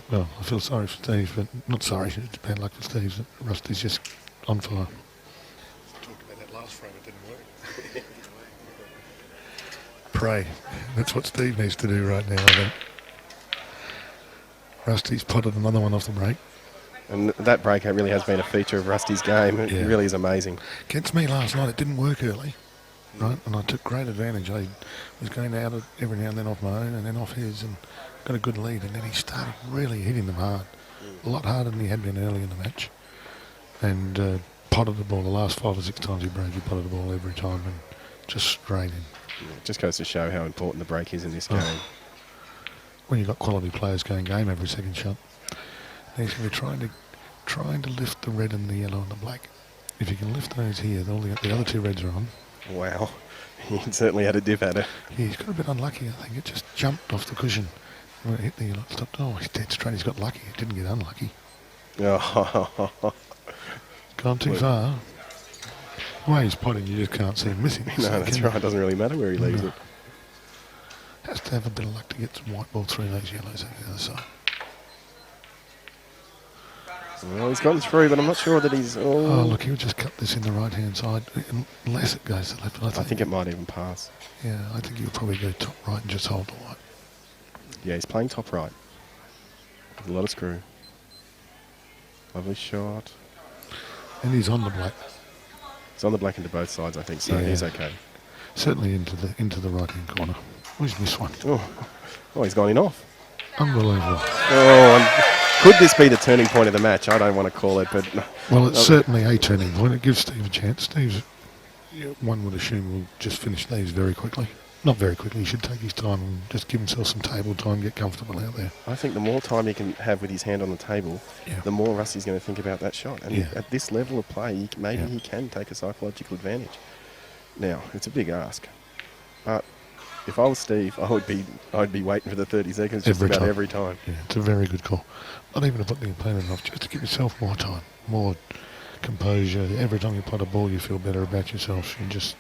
[SPEAKER 4] well, I feel sorry for Steve, but not sorry. It's bad luck for Steve. Rusty's just on fire. Talked about that last frame. It didn't work. Pray. That's what Steve needs to do right now, I think. Rusty's potted another one off the break.
[SPEAKER 1] And that breakout really has been a feature of Rusty's game. It
[SPEAKER 4] Yeah.
[SPEAKER 1] really is amazing.
[SPEAKER 4] Against me last night, it didn't work early, right? And I took great advantage. I was going out every now and then off my own and then off his and got a good lead. And then he started really hitting them hard, a lot harder than he had been early in the match. And potted the ball. The last 5 or 6 times he broke, he potted the ball every time and just straight in.
[SPEAKER 1] It just goes to show how important the break is in this game.
[SPEAKER 4] When you've got quality players going game every second shot, now he's going to be trying to lift the red and the yellow and the black. If you can lift those here, the other 2 reds are on.
[SPEAKER 1] Wow. He certainly had a dip at it.
[SPEAKER 4] Yeah, he's got a bit unlucky, I think. It just jumped off the cushion. When it hit the yellow, stopped. Oh, he's dead straight. He's got lucky. It didn't get unlucky.
[SPEAKER 1] Oh.
[SPEAKER 4] Gone too far. The way he's potting, you just can't see him missing.
[SPEAKER 1] No, that's right. It doesn't really matter where he leaves it.
[SPEAKER 4] Has to have a bit of luck to get some white ball through those yellows over the other side.
[SPEAKER 1] Well, he's gone through, but I'm not sure that he's...
[SPEAKER 4] Oh, look, he'll just cut this in the right-hand side, unless it goes to the left. But
[SPEAKER 1] I think it might even pass.
[SPEAKER 4] Yeah, I think he'll probably go top right and just hold the white.
[SPEAKER 1] Yeah, he's playing top right. With a lot of screw. Lovely shot.
[SPEAKER 4] And he's on the black.
[SPEAKER 1] He's on the black into both sides, I think, so
[SPEAKER 4] Yeah.
[SPEAKER 1] he's okay.
[SPEAKER 4] Certainly into the right-hand corner. Where's this one?
[SPEAKER 1] Oh, he's gone in off.
[SPEAKER 4] Unbelievable.
[SPEAKER 1] Oh, and could this be the turning point of the match? I don't want to call it, but...
[SPEAKER 4] Well, it's certainly a turning point. It gives Steve a chance. Steve's, one would assume, will just finish these very quickly. Not very quickly. He should take his time and just give himself some table time, get comfortable out there.
[SPEAKER 1] I think the more time he can have with his hand on the table,
[SPEAKER 4] Yeah.
[SPEAKER 1] the more Rusty's going to think about that shot. And
[SPEAKER 4] Yeah.
[SPEAKER 1] at this level of play, maybe
[SPEAKER 4] Yeah.
[SPEAKER 1] he can take a psychological advantage. Now, it's a big ask, but if I was Steve, I'd be waiting for the 30 seconds just about every time.
[SPEAKER 4] Yeah, it's a very good call. Not even to put the opponent off, just to give yourself more time, more composure. Every time you pot a ball, you feel better about yourself. You just...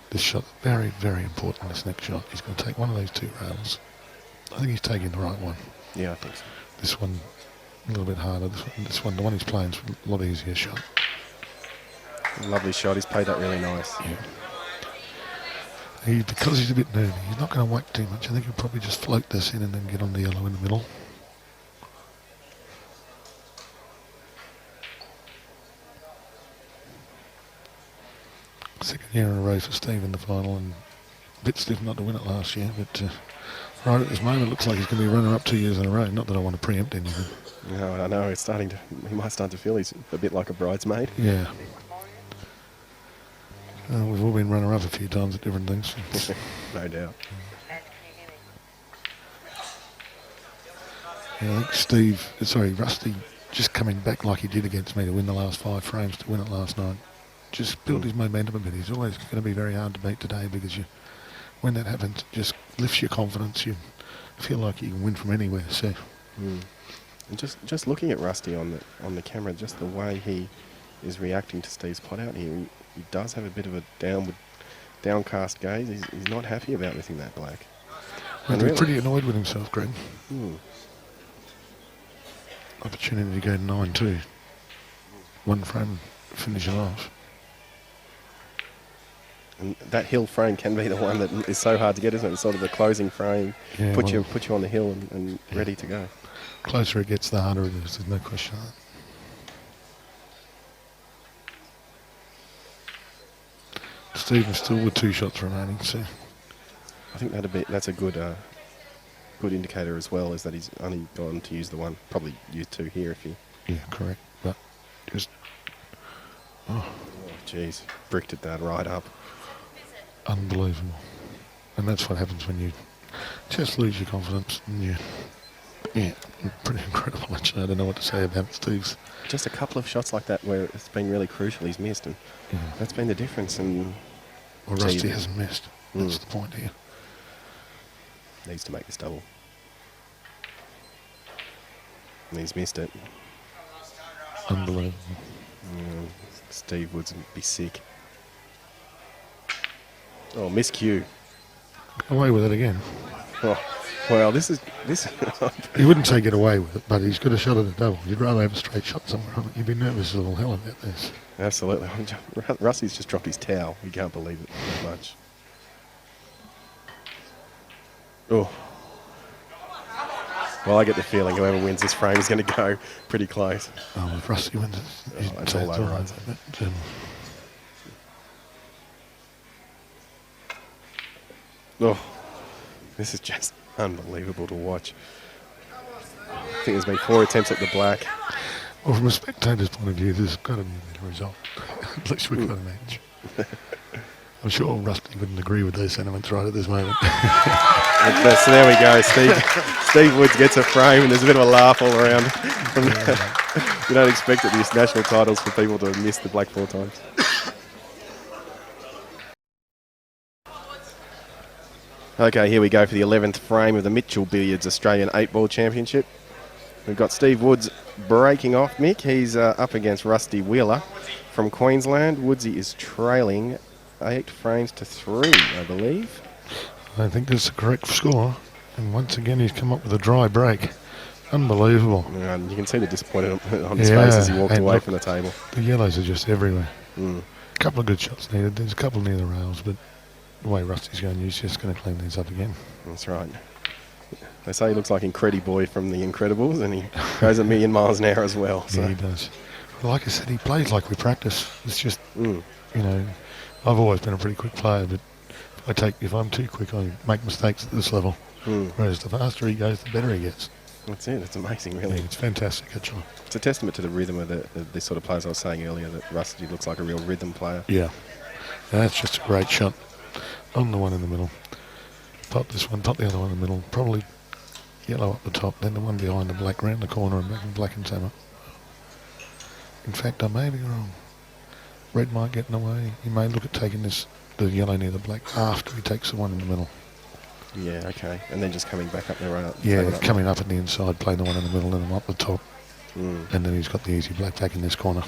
[SPEAKER 4] This shot, very, very important, this next shot. He's going to take one of those 2 rails. I think he's taking the right one.
[SPEAKER 1] Yeah, I think so.
[SPEAKER 4] This one, a little bit harder. This one, the one he's playing is a lot easier shot.
[SPEAKER 1] Lovely shot. He's played that really nice.
[SPEAKER 4] Yeah. Because he's a bit nervy, he's not going to whack too much. I think he'll probably just float this in and then get on the yellow in the middle. Second year in a row for Steve in the final, and a bit stiff not to win it last year, but right at this moment it looks like he's going to be runner-up 2 years in a row. Not that I want to preempt anything.
[SPEAKER 1] No, I know. He might start to feel he's a bit like a bridesmaid.
[SPEAKER 4] Yeah. We've all been runner-up a few times at different things.
[SPEAKER 1] No doubt.
[SPEAKER 4] Yeah, I think Rusty, just coming back like he did against me to win the last 5 frames, to win it last night, just built his momentum a bit. He's always going to be very hard to beat today because when that happens, it just lifts your confidence. You feel like you can win from anywhere. So
[SPEAKER 1] And just looking at Rusty on the camera, just the way he is reacting to Steve's pot out here, he does have a bit of a downcast gaze. He's not happy about missing that black.
[SPEAKER 4] Well, he's pretty annoyed with himself, Greg. Opportunity to go 9-2. One frame, finish it off.
[SPEAKER 1] And that hill frame can be the one that is so hard to get, isn't it? It's sort of the closing frame,
[SPEAKER 4] Yeah,
[SPEAKER 1] put you on the hill and ready to go.
[SPEAKER 4] Closer it gets, the harder it is. There's no question of that. Stephen's still with 2 shots remaining, so
[SPEAKER 1] I think that's a good indicator as well, is that he's only gone to use the one. Probably use 2 here if he.
[SPEAKER 4] yeah, correct. But just
[SPEAKER 1] Jeez, bricked it that right up.
[SPEAKER 4] unbelievable. And that's what happens when you just lose your confidence. And pretty incredible, actually. I don't know what to say about Steve's.
[SPEAKER 1] Just a couple of shots like that where it's been really crucial. He's missed, and that's been the difference. And
[SPEAKER 4] Well, Rusty hasn't missed. That's the point here.
[SPEAKER 1] Needs to make this double. And he's missed it.
[SPEAKER 4] Unbelievable.
[SPEAKER 1] Steve would be sick. Oh, miscue.
[SPEAKER 4] Away with it again.
[SPEAKER 1] Oh, well, this.
[SPEAKER 4] He wouldn't say get away with it, but he's got a shot at a double. You'd rather have a straight shot somewhere on it. You'd be nervous as all hell about this.
[SPEAKER 1] Absolutely. Rusty's just dropped his towel. He can't believe it that much. Oh. Well, I get the feeling whoever wins this frame is going to go pretty close.
[SPEAKER 4] Oh, if Rusty wins it,
[SPEAKER 1] it's all over, right?
[SPEAKER 4] But,
[SPEAKER 1] Oh, this is just unbelievable to watch. I think there's been 4 attempts at the black.
[SPEAKER 4] well, from a spectator's point of view, there's got to be a better result. At least we've got a match. I'm sure Rusty wouldn't agree with those sentiments right at this moment.
[SPEAKER 1] So there we go. Steve Woods gets a frame, and there's a bit of a laugh all around. You don't expect at these national titles for people to miss the black 4 times. Okay, here we go for the 11th frame of the Mitchell Billiards Australian 8-Ball Championship. We've got Steve Woods breaking off Mick. He's up against Rusty Wheeler from Queensland. Woodsy is trailing 8 frames to 3, I believe.
[SPEAKER 4] I think that's the correct score. And once again, he's come up with a dry break. Unbelievable.
[SPEAKER 1] And you can see the disappointment on his face as he walked away from the table.
[SPEAKER 4] The yellows are just everywhere. A couple of good shots needed. There's a couple near the rails, but the way Rusty's going, he's just going to clean these up again.
[SPEAKER 1] That's right. They say he looks like Incredi Boy from The Incredibles, and he goes a million miles an hour as well. So.
[SPEAKER 4] Yeah, he does. Well, like I said, he plays like we practice. It's just, you know, I've always been a pretty quick player, but if I'm too quick, I make mistakes at this level. Whereas the faster he goes, the better he gets.
[SPEAKER 1] That's it. It's amazing, really.
[SPEAKER 4] Yeah, it's fantastic, actually.
[SPEAKER 1] It's a testament to the rhythm of the sort of players I was saying earlier, that Rusty looks like a real rhythm player.
[SPEAKER 4] Yeah. And that's just a great shot on the one in the middle. Pop this one, pop the other one in the middle. Probably yellow up the top, then the one behind the black round the corner and back in black and salmon. In fact, I may be wrong. Red might get in the way. He may look at taking the yellow near the black after he takes the one in the middle.
[SPEAKER 1] Yeah, okay. And then just coming back up there, right?
[SPEAKER 4] Yeah, coming up at the inside, playing the one in the middle and then up the top. And then he's got the easy black back in this corner.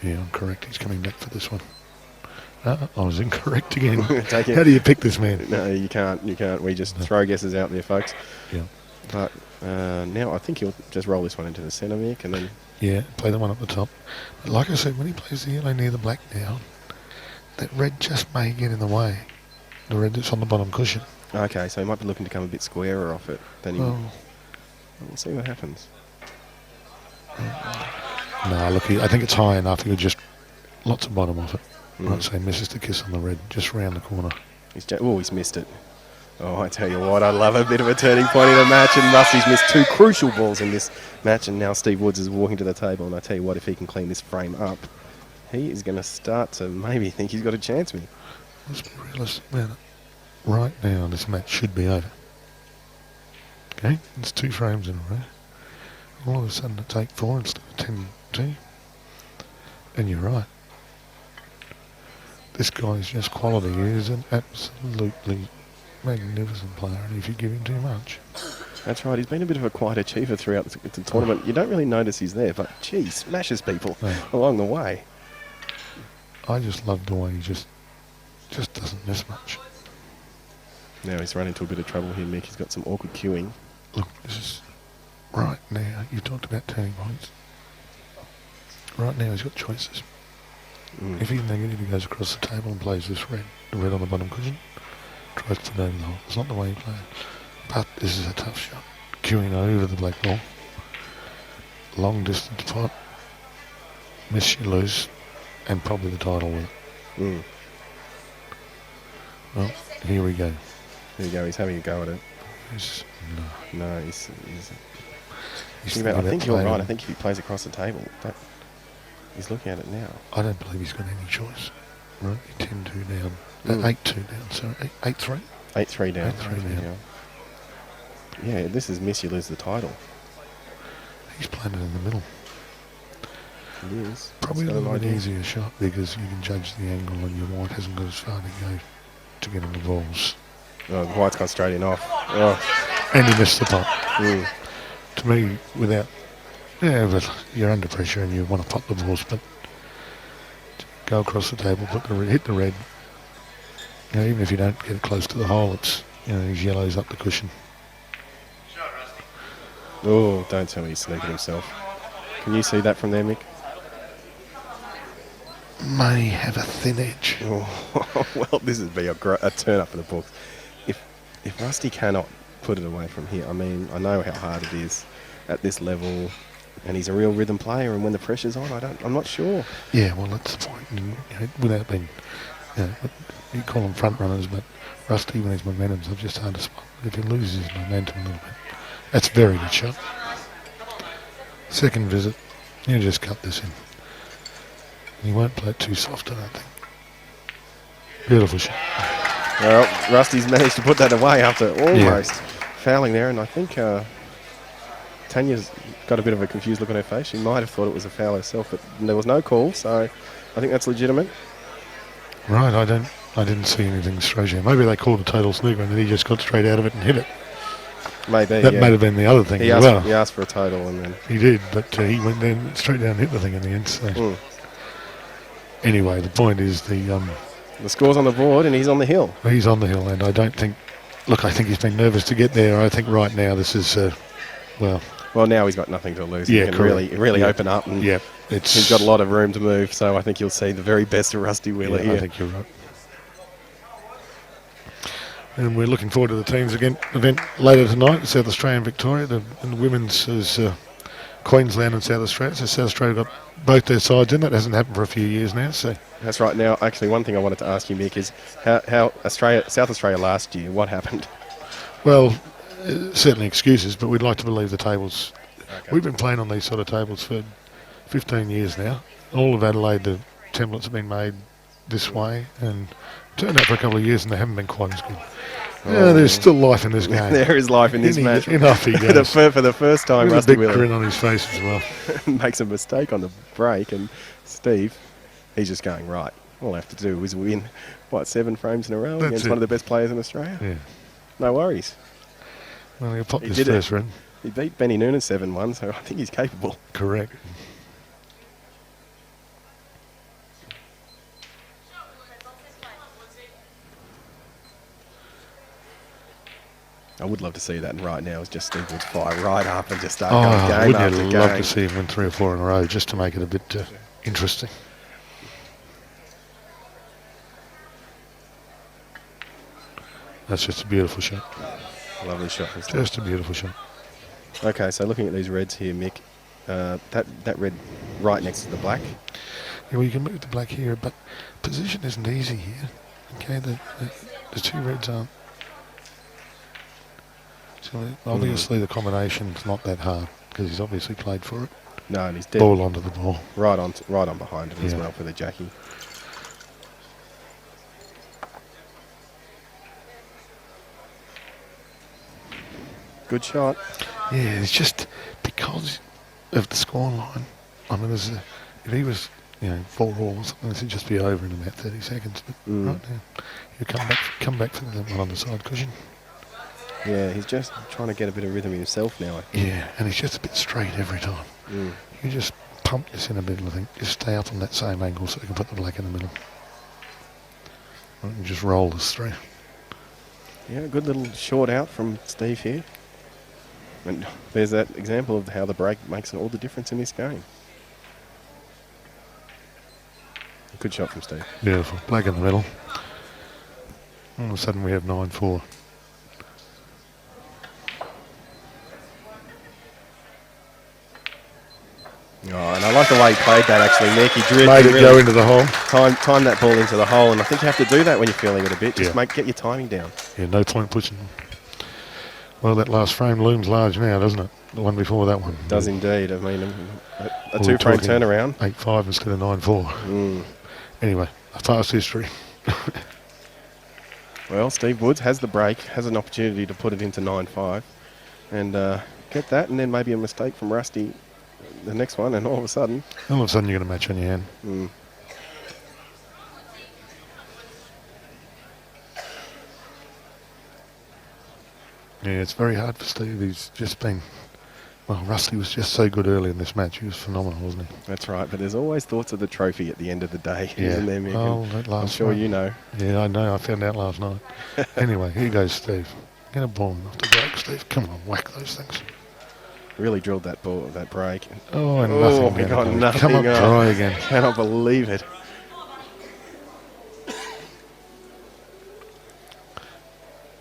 [SPEAKER 4] Yeah, I'm correct. He's coming back for this one. I was incorrect again. How do you pick this man?
[SPEAKER 1] No, you can't. You can't. We just throw guesses out there, folks.
[SPEAKER 4] Yeah.
[SPEAKER 1] But now I think he'll just roll this one into the centre, Mick, and then...
[SPEAKER 4] Yeah, play the one up the top. But like I said, when he plays the yellow near the black now, that red just may get in the way. The red that's on the bottom cushion.
[SPEAKER 1] Okay, so he might be looking to come a bit squarer off it. Then we'll see what happens.
[SPEAKER 4] No, look, I think it's high enough. He'll just lots of bottom off it. I'd say misses the kiss on the red, just round the corner.
[SPEAKER 1] He's missed it. Oh, I tell you what, I love a bit of a turning point in a match, and Rusty's missed 2 crucial balls in this match, and now Steve Woods is walking to the table, and I tell you what, if he can clean this frame up, he is going to start to maybe think he's got a chance with him.
[SPEAKER 4] Let's be realistic about it. Right now, this match should be over. Okay, it's 2 frames in a row. All of a sudden, it take 4 instead of 10-2. And you're right. This guy's just quality. He is an absolutely magnificent player, and if you give him too much,
[SPEAKER 1] That's right. He's been a bit of a quiet achiever throughout the tournament. You don't really notice he's there, but gee, smashes people along the way.
[SPEAKER 4] I just love the way he just doesn't miss much.
[SPEAKER 1] Now he's run into a bit of trouble here, Mick. He's got some awkward queuing.
[SPEAKER 4] Look, this is right now. You talked about turning points. Right now he's got choices. If he's negative, he goes across the table and plays this red, the red on the bottom cushion. Tries to put it over the hole. It's not the way he plays. But this is a tough shot. Queuing over the black ball. Long distance pot. Miss, you lose. And probably the title win. Well, here we go.
[SPEAKER 1] Here we go. He's having a go at it. No, he's I think you're right. I think if he plays across the table, he's looking at it now.
[SPEAKER 4] I don't believe he's got any choice. Right, 10-2 down. 8-2 down, sorry. 8-3?
[SPEAKER 1] 8-3 down.
[SPEAKER 4] 8-3 down.
[SPEAKER 1] Yeah, this is miss, you lose the title.
[SPEAKER 4] He's playing it in the middle.
[SPEAKER 1] He is.
[SPEAKER 4] Probably a little bit easier shot because you can judge the angle and your white hasn't got as far to go to get on the balls.
[SPEAKER 1] Oh, the white's gone straight in off. Oh.
[SPEAKER 4] And he missed the pot. To me, without... Yeah, but you're under pressure and you want to pot the balls, but go across the table, hit the red. You know, even if you don't get close to the hole, it's, you know, his yellow's up the cushion.
[SPEAKER 1] Oh, don't tell me he's sneaking himself. Can you see that from there, Mick?
[SPEAKER 4] May have a thin edge.
[SPEAKER 1] Oh, well, this would be a turn up for the books. If Rusty cannot put it away from here, I mean, I know how hard it is at this level, and he's a real rhythm player, and when the pressure's on, I'm not sure.
[SPEAKER 4] Yeah, well, that's the point. And, you know, without being, you call them front runners, but Rusty, when his momentum's up, just hard to spot. If he loses his momentum a little bit, that's a very good shot. Second visit, you just cut this in. He won't play it too soft, I don't think. Beautiful shot.
[SPEAKER 1] Well, Rusty's managed to put that away after almost fouling there, and I think Tanya's got a bit of a confused look on her face. She might have thought it was a foul herself, but there was no call, so I think that's legitimate.
[SPEAKER 4] Right, I didn't see anything strange here. Maybe they called a total snooker and then he just got straight out of it and hit it.
[SPEAKER 1] Maybe,
[SPEAKER 4] that may have been the other thing
[SPEAKER 1] he
[SPEAKER 4] as well.
[SPEAKER 1] He asked for a total and then...
[SPEAKER 4] He did, but he went then straight down and hit the thing in the end. So. Anyway, the point is the
[SPEAKER 1] score's on the board and he's on the hill.
[SPEAKER 4] He's on the hill, and I don't think... Look, I think he's been nervous to get there. I think right now this is, well...
[SPEAKER 1] Well, now he's got nothing to lose.
[SPEAKER 4] Yeah,
[SPEAKER 1] he can really open up, and he's got a lot of room to move, so I think you'll see the very best of Rusty Wheeler here.
[SPEAKER 4] I think you're right. And we're looking forward to the teams event later tonight, South Australia and Victoria. And the women's is Queensland and South Australia. So South Australia got both their sides in. That hasn't happened for a few years now. So
[SPEAKER 1] that's right. Now, actually, one thing I wanted to ask you, Mick, is how South Australia last year, what happened?
[SPEAKER 4] Well, certainly excuses, but we'd like to believe the tables. Okay. We've been playing on these sort of tables for 15 years now. All of Adelaide, the templates have been made this way and turned out for a couple of years and they haven't been quite as good. Yeah, there's still life in this game.
[SPEAKER 1] There is life in this match.
[SPEAKER 4] Enough he goes.
[SPEAKER 1] For the first time,
[SPEAKER 4] with
[SPEAKER 1] Rusty
[SPEAKER 4] a big
[SPEAKER 1] Wheeler
[SPEAKER 4] grin on his face as well.
[SPEAKER 1] Makes a mistake on the break, and Steve, he's just going, right, all I have to do is win, 7 frames in a row against one of the best players in Australia?
[SPEAKER 4] Yeah.
[SPEAKER 1] No worries.
[SPEAKER 4] Well, he'll pop this first run.
[SPEAKER 1] He beat Benny Noonan 7-1, so I think he's capable.
[SPEAKER 4] Correct.
[SPEAKER 1] I would love to see that right now. It's just Steve Wood's fire right up and just start going game
[SPEAKER 4] wouldn't
[SPEAKER 1] after
[SPEAKER 4] you
[SPEAKER 1] game.
[SPEAKER 4] love to see him win 3 or 4 in a row just to make it a bit interesting. That's just a beautiful shot.
[SPEAKER 1] Lovely shot.
[SPEAKER 4] Just a beautiful shot.
[SPEAKER 1] Okay, so looking at these reds here, Mick, that red right next to the black.
[SPEAKER 4] Yeah, well, you can move the black here, but position isn't easy here. Okay, the 2 reds aren't. So obviously the combination's not that hard because he's obviously played for it.
[SPEAKER 1] No, and he's dead.
[SPEAKER 4] Ball onto the ball.
[SPEAKER 1] Right on behind him as well for the Jackie. Good shot.
[SPEAKER 4] Yeah, it's just because of the scoreline. I mean, if he was, 4 all or something, this would just be over in about 30 seconds. But right now, you come back for that one on the side cushion.
[SPEAKER 1] Yeah, he's just trying to get a bit of rhythm himself now, I think.
[SPEAKER 4] Yeah, and he's just a bit straight every time.
[SPEAKER 1] Mm.
[SPEAKER 4] You just pump this in a bit, I think. Just stay up on that same angle so you can put the black in the middle. And just roll this through.
[SPEAKER 1] Yeah, a good little short out from Steve here. And there's that example of how the break makes all the difference in this game. Good shot from Steve.
[SPEAKER 4] Beautiful. Black in the middle. All of a sudden we have 9-4.
[SPEAKER 1] Oh, and I like the way he played that actually, Mick. He
[SPEAKER 4] Made it go into the hole.
[SPEAKER 1] Time that ball into the hole, and I think you have to do that when you're feeling it a bit. Just
[SPEAKER 4] Yeah.
[SPEAKER 1] get your timing down.
[SPEAKER 4] Yeah, no point pushing. Well, that last frame looms large now, doesn't it? The one before that one.
[SPEAKER 1] Does indeed. I mean, a
[SPEAKER 4] Well, we're
[SPEAKER 1] two-frame
[SPEAKER 4] talking
[SPEAKER 1] turnaround.
[SPEAKER 4] 8-5 instead of 9-4. Anyway, a fast history.
[SPEAKER 1] Well, Steve Woods has the break, has an opportunity to put it into 9-5, and get that, and then maybe a mistake from Rusty, the next one, and all of a sudden,
[SPEAKER 4] All of a sudden you're going to match on your hand. Yeah, it's very hard for Steve. He's just been... Well, Rusty was just so good early in this match. He was phenomenal, wasn't he?
[SPEAKER 1] that's right. But there's always thoughts of the trophy at the end of the day,
[SPEAKER 4] Yeah.
[SPEAKER 1] isn't there, Mick?
[SPEAKER 4] Oh,
[SPEAKER 1] And
[SPEAKER 4] that
[SPEAKER 1] I'm
[SPEAKER 4] last
[SPEAKER 1] sure
[SPEAKER 4] one.
[SPEAKER 1] you know.
[SPEAKER 4] Yeah, I know. I found out last night. Anyway, here goes Steve. Get a ball off the break, Steve. Come on, whack those things.
[SPEAKER 1] Really drilled that ball, that break.
[SPEAKER 4] Oh, and
[SPEAKER 1] Oh,
[SPEAKER 4] nothing.
[SPEAKER 1] we
[SPEAKER 4] down
[SPEAKER 1] got
[SPEAKER 4] it goes.
[SPEAKER 1] nothing
[SPEAKER 4] Come up
[SPEAKER 1] up.
[SPEAKER 4] dry again.
[SPEAKER 1] Cannot believe it.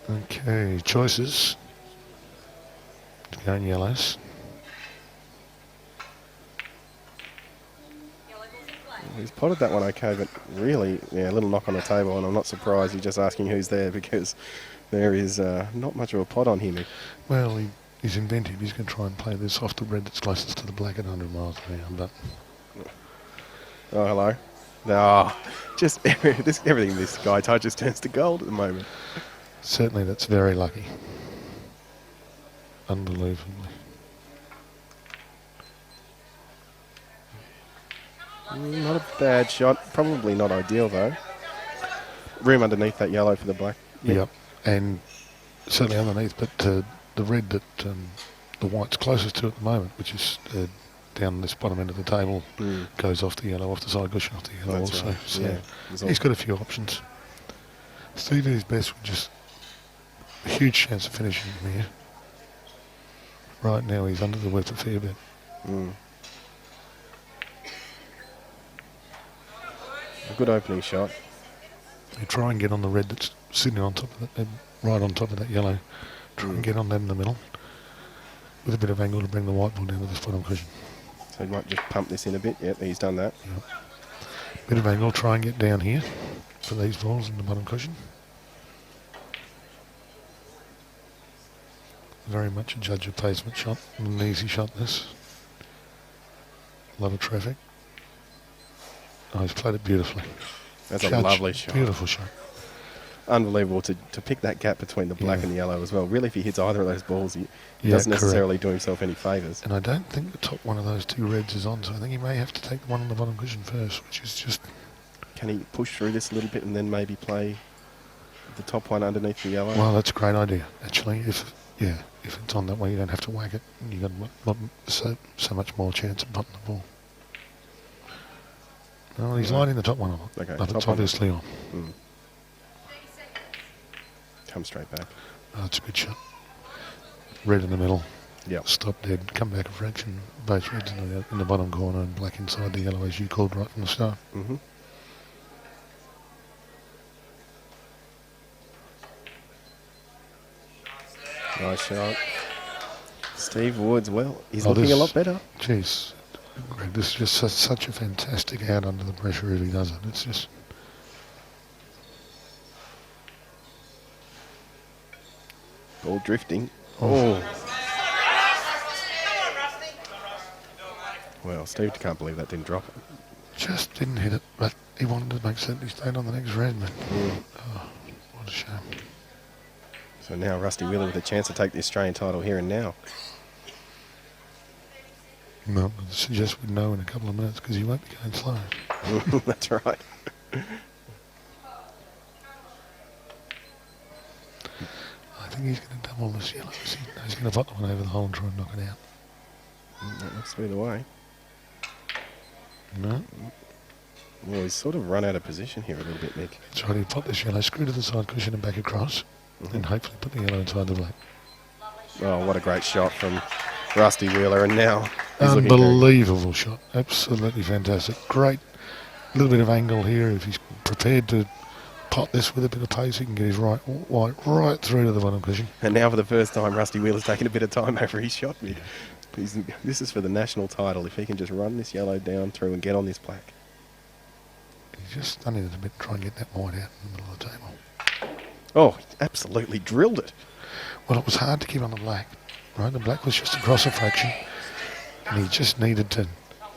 [SPEAKER 4] Okay, choices. Going yellows.
[SPEAKER 1] He's potted that one okay, but really, yeah, a little knock on the table, and I'm not surprised. He's just asking who's there because there is not much of a pot on him.
[SPEAKER 4] Well, he's inventive. He's going to try and play this off the red that's closest to the black at 100 miles an hour. But
[SPEAKER 1] Oh, hello. No, just everything this guy touches turns to gold at the moment.
[SPEAKER 4] certainly that's very lucky. Unbelievably.
[SPEAKER 1] Not a bad shot. Probably not ideal, though. Room underneath that yellow for the black.
[SPEAKER 4] Yep. And certainly underneath, but the red that the white's closest to at the moment, which is down this bottom end of the table, goes off the yellow, off the side cushion, off the yellow
[SPEAKER 1] That's
[SPEAKER 4] also.
[SPEAKER 1] right.
[SPEAKER 4] So
[SPEAKER 1] Yeah, there's all-
[SPEAKER 4] he's got a few options. Steve at his best with just a huge chance of finishing from here. Right now he's under the whip a fair bit.
[SPEAKER 1] A good opening shot.
[SPEAKER 4] You try and get on the red that's sitting on top of that, right on top of that yellow. Try and get on them in the middle with a bit of angle to bring the white ball down to this bottom cushion.
[SPEAKER 1] So he might just pump this in a bit. Yep, he's done that.
[SPEAKER 4] Bit of angle, try and get down here for these balls in the bottom cushion. Very much a judge of placement shot, an easy shot this. A lot of traffic. Oh, he's played it beautifully.
[SPEAKER 1] That's a
[SPEAKER 4] Judge,
[SPEAKER 1] lovely shot.
[SPEAKER 4] Beautiful shot.
[SPEAKER 1] Unbelievable to pick that gap between the black
[SPEAKER 4] Yeah.
[SPEAKER 1] and the yellow as well. Really, if he hits either of those balls, he
[SPEAKER 4] Yeah,
[SPEAKER 1] doesn't
[SPEAKER 4] correct.
[SPEAKER 1] necessarily do himself any favours.
[SPEAKER 4] And I don't think the top one of those two reds is on, so I think he may have to take the one on the bottom cushion first, which is just...
[SPEAKER 1] Can he push through this a little bit and then maybe play the top one underneath the yellow?
[SPEAKER 4] Well, that's a great idea, actually. If it's on that way, you don't have to whack it. You got so much more chance of putting the ball. No, he's lining the top one on,
[SPEAKER 1] Okay,
[SPEAKER 4] but
[SPEAKER 1] top
[SPEAKER 4] it's
[SPEAKER 1] one.
[SPEAKER 4] obviously on.
[SPEAKER 1] Come straight back.
[SPEAKER 4] Oh, that's a good shot. Red in the middle.
[SPEAKER 1] Yep.
[SPEAKER 4] Stop dead. Come back a fraction. Both reds in the bottom corner and black inside the yellow, as you called right from the start.
[SPEAKER 1] Mm-hmm. Nice shot. Steve Woods, well, he's looking a lot better.
[SPEAKER 4] Jeez, Greg, this is just such a fantastic out under the pressure if he does it. It's just...
[SPEAKER 1] Ball drifting. Oh. Well, Steve can't believe that didn't drop it.
[SPEAKER 4] Just didn't hit it, but he wanted to make certain he stayed on the next red. But, oh, what a shame.
[SPEAKER 1] So now Rusty Wheeler with a chance to take the Australian title here and now.
[SPEAKER 4] No, I suggest we know in a couple of minutes because he won't be going slow.
[SPEAKER 1] That's right.
[SPEAKER 4] I think he's going to double this yellow. He's going to put the one over the hole and try and knock it out.
[SPEAKER 1] That looks to be the way.
[SPEAKER 4] No.
[SPEAKER 1] Well, he's sort of run out of position here a little bit, Mick.
[SPEAKER 4] That's right, he'll pop this yellow, screw to the side cushion and back across, and hopefully put the yellow inside the black.
[SPEAKER 1] Oh, what a great shot from Rusty Wheeler, and now he's looking
[SPEAKER 4] Unbelievable shot. Absolutely fantastic. Great little bit of angle here. If he's prepared to pot this with a bit of pace, he can get his right white right through to the bottom cushion.
[SPEAKER 1] And now for the first time, Rusty Wheeler's taking a bit of time over his shot. This is for the national title. If he can just run this yellow down through and get on this black.
[SPEAKER 4] He's just stunning it a bit, try and get that white out in the middle of the table.
[SPEAKER 1] Oh, he absolutely drilled it.
[SPEAKER 4] Well, it was hard to keep on the black, right? The black was just across a fraction, and he just needed to. It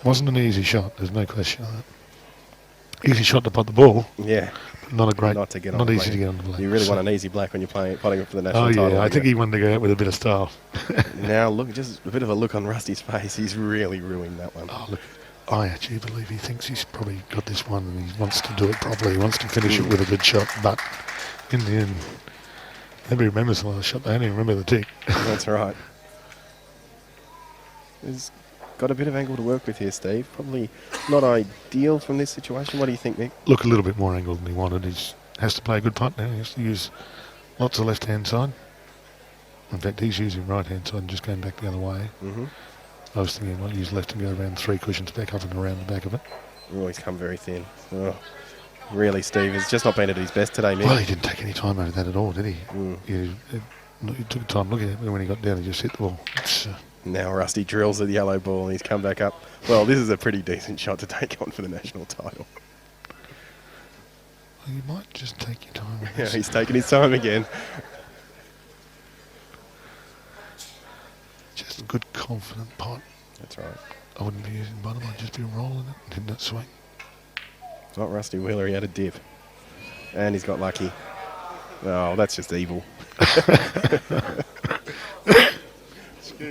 [SPEAKER 4] wasn't an easy shot, there's no question of that. Easy shot to pot the ball.
[SPEAKER 1] Yeah.
[SPEAKER 4] But not a great,
[SPEAKER 1] Not to get on
[SPEAKER 4] not
[SPEAKER 1] the
[SPEAKER 4] easy
[SPEAKER 1] black.
[SPEAKER 4] to get on the black.
[SPEAKER 1] You really want an easy black when you're potting it for the national
[SPEAKER 4] Oh
[SPEAKER 1] title.
[SPEAKER 4] yeah, I think he wanted to go out with a bit of style.
[SPEAKER 1] Now look, just a bit of a look on Rusty's face. He's really ruined that one.
[SPEAKER 4] Oh look, I actually believe he thinks he's probably got this one and he wants to do it properly. He wants to finish it with a good shot, but in the end, nobody remembers the last shot. They only remember the tick.
[SPEAKER 1] That's right. He's got a bit of angle to work with here, Steve. Probably not ideal from this situation. What do you think, Mick?
[SPEAKER 4] Look, a little bit more angle than he wanted. He has to play a good putt now. He has to use lots of left-hand side. In fact, he's using right-hand side and just going back the other way. I was thinking he might use left and go around 3 cushions back up and around the back of it.
[SPEAKER 1] Oh, he's come very thin. Oh, really, Steve, has just not been at his best today, Mick.
[SPEAKER 4] Well, he didn't take any time over that at all, did he? He took time looking at it, but when he got down, he just hit the ball.
[SPEAKER 1] Now Rusty drills the yellow ball and he's come back up. Well, this is a pretty decent shot to take on for the national title.
[SPEAKER 4] Well, you might just take your time with
[SPEAKER 1] Yeah,
[SPEAKER 4] this.
[SPEAKER 1] he's taking his time again.
[SPEAKER 4] Just a good, confident pot.
[SPEAKER 1] That's right.
[SPEAKER 4] I wouldn't be using bottom, I'd just be rolling it and hitting that swing.
[SPEAKER 1] It's not Rusty Wheeler, he had a dip. And he's got lucky. Oh, that's just evil.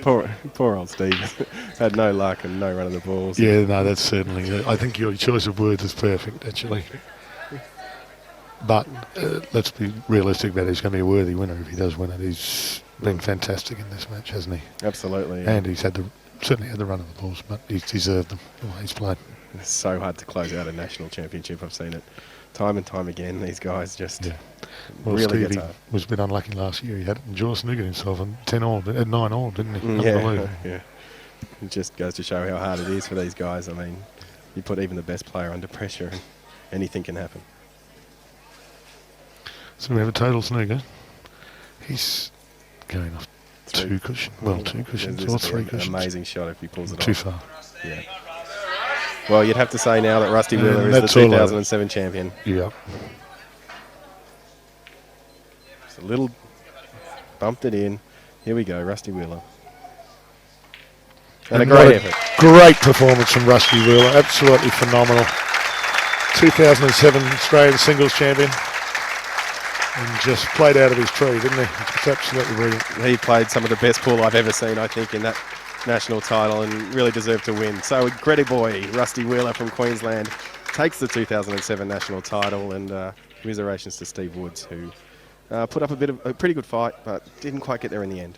[SPEAKER 1] Poor old Steve. Had no luck and no run of the balls.
[SPEAKER 4] Yeah, no, that's certainly. I think your choice of words is perfect, actually. But let's be realistic about it. He's going to be a worthy winner if he does win it. He's been fantastic in this match, hasn't he?
[SPEAKER 1] Absolutely. Yeah.
[SPEAKER 4] And he's certainly had the run of the balls, but he's deserved them the way he's played.
[SPEAKER 1] It's so hard to close out a national championship. I've seen it time and time again. These guys just
[SPEAKER 4] Well,
[SPEAKER 1] really
[SPEAKER 4] Stevie
[SPEAKER 1] get hard.
[SPEAKER 4] was a bit unlucky last year. He had it in jaw snookered himself on 10 all, 9 all, didn't he?
[SPEAKER 1] Yeah,
[SPEAKER 4] Unbelievable.
[SPEAKER 1] yeah. It just goes to show how hard it is for these guys. I mean, you put even the best player under pressure and anything can happen.
[SPEAKER 4] So we have a total snooker. He's going off
[SPEAKER 1] 3.
[SPEAKER 4] 2 cushions. Well, 2 cushions
[SPEAKER 1] This
[SPEAKER 4] or
[SPEAKER 1] would be
[SPEAKER 4] 3
[SPEAKER 1] an
[SPEAKER 4] cushions.
[SPEAKER 1] amazing shot if he pulls it
[SPEAKER 4] Too
[SPEAKER 1] off.
[SPEAKER 4] far.
[SPEAKER 1] Yeah. Well, you'd have to say now that Rusty Wheeler is the
[SPEAKER 4] that's all over.
[SPEAKER 1] 2007 champion.
[SPEAKER 4] Yeah.
[SPEAKER 1] Just a little bumped it in. Here we go, Rusty Wheeler. And a great effort.
[SPEAKER 4] Great performance from Rusty Wheeler. Absolutely phenomenal. 2007 Australian singles champion. And just played out of his tree, didn't he? It's absolutely brilliant.
[SPEAKER 1] He played some of the best pool I've ever seen, I think, in that national title and really deserved to win. So, Gretty boy, Rusty Wheeler from Queensland, takes the 2007 national title, and commiserations to Steve Woods, who put up a pretty good fight, but didn't quite get there in the end.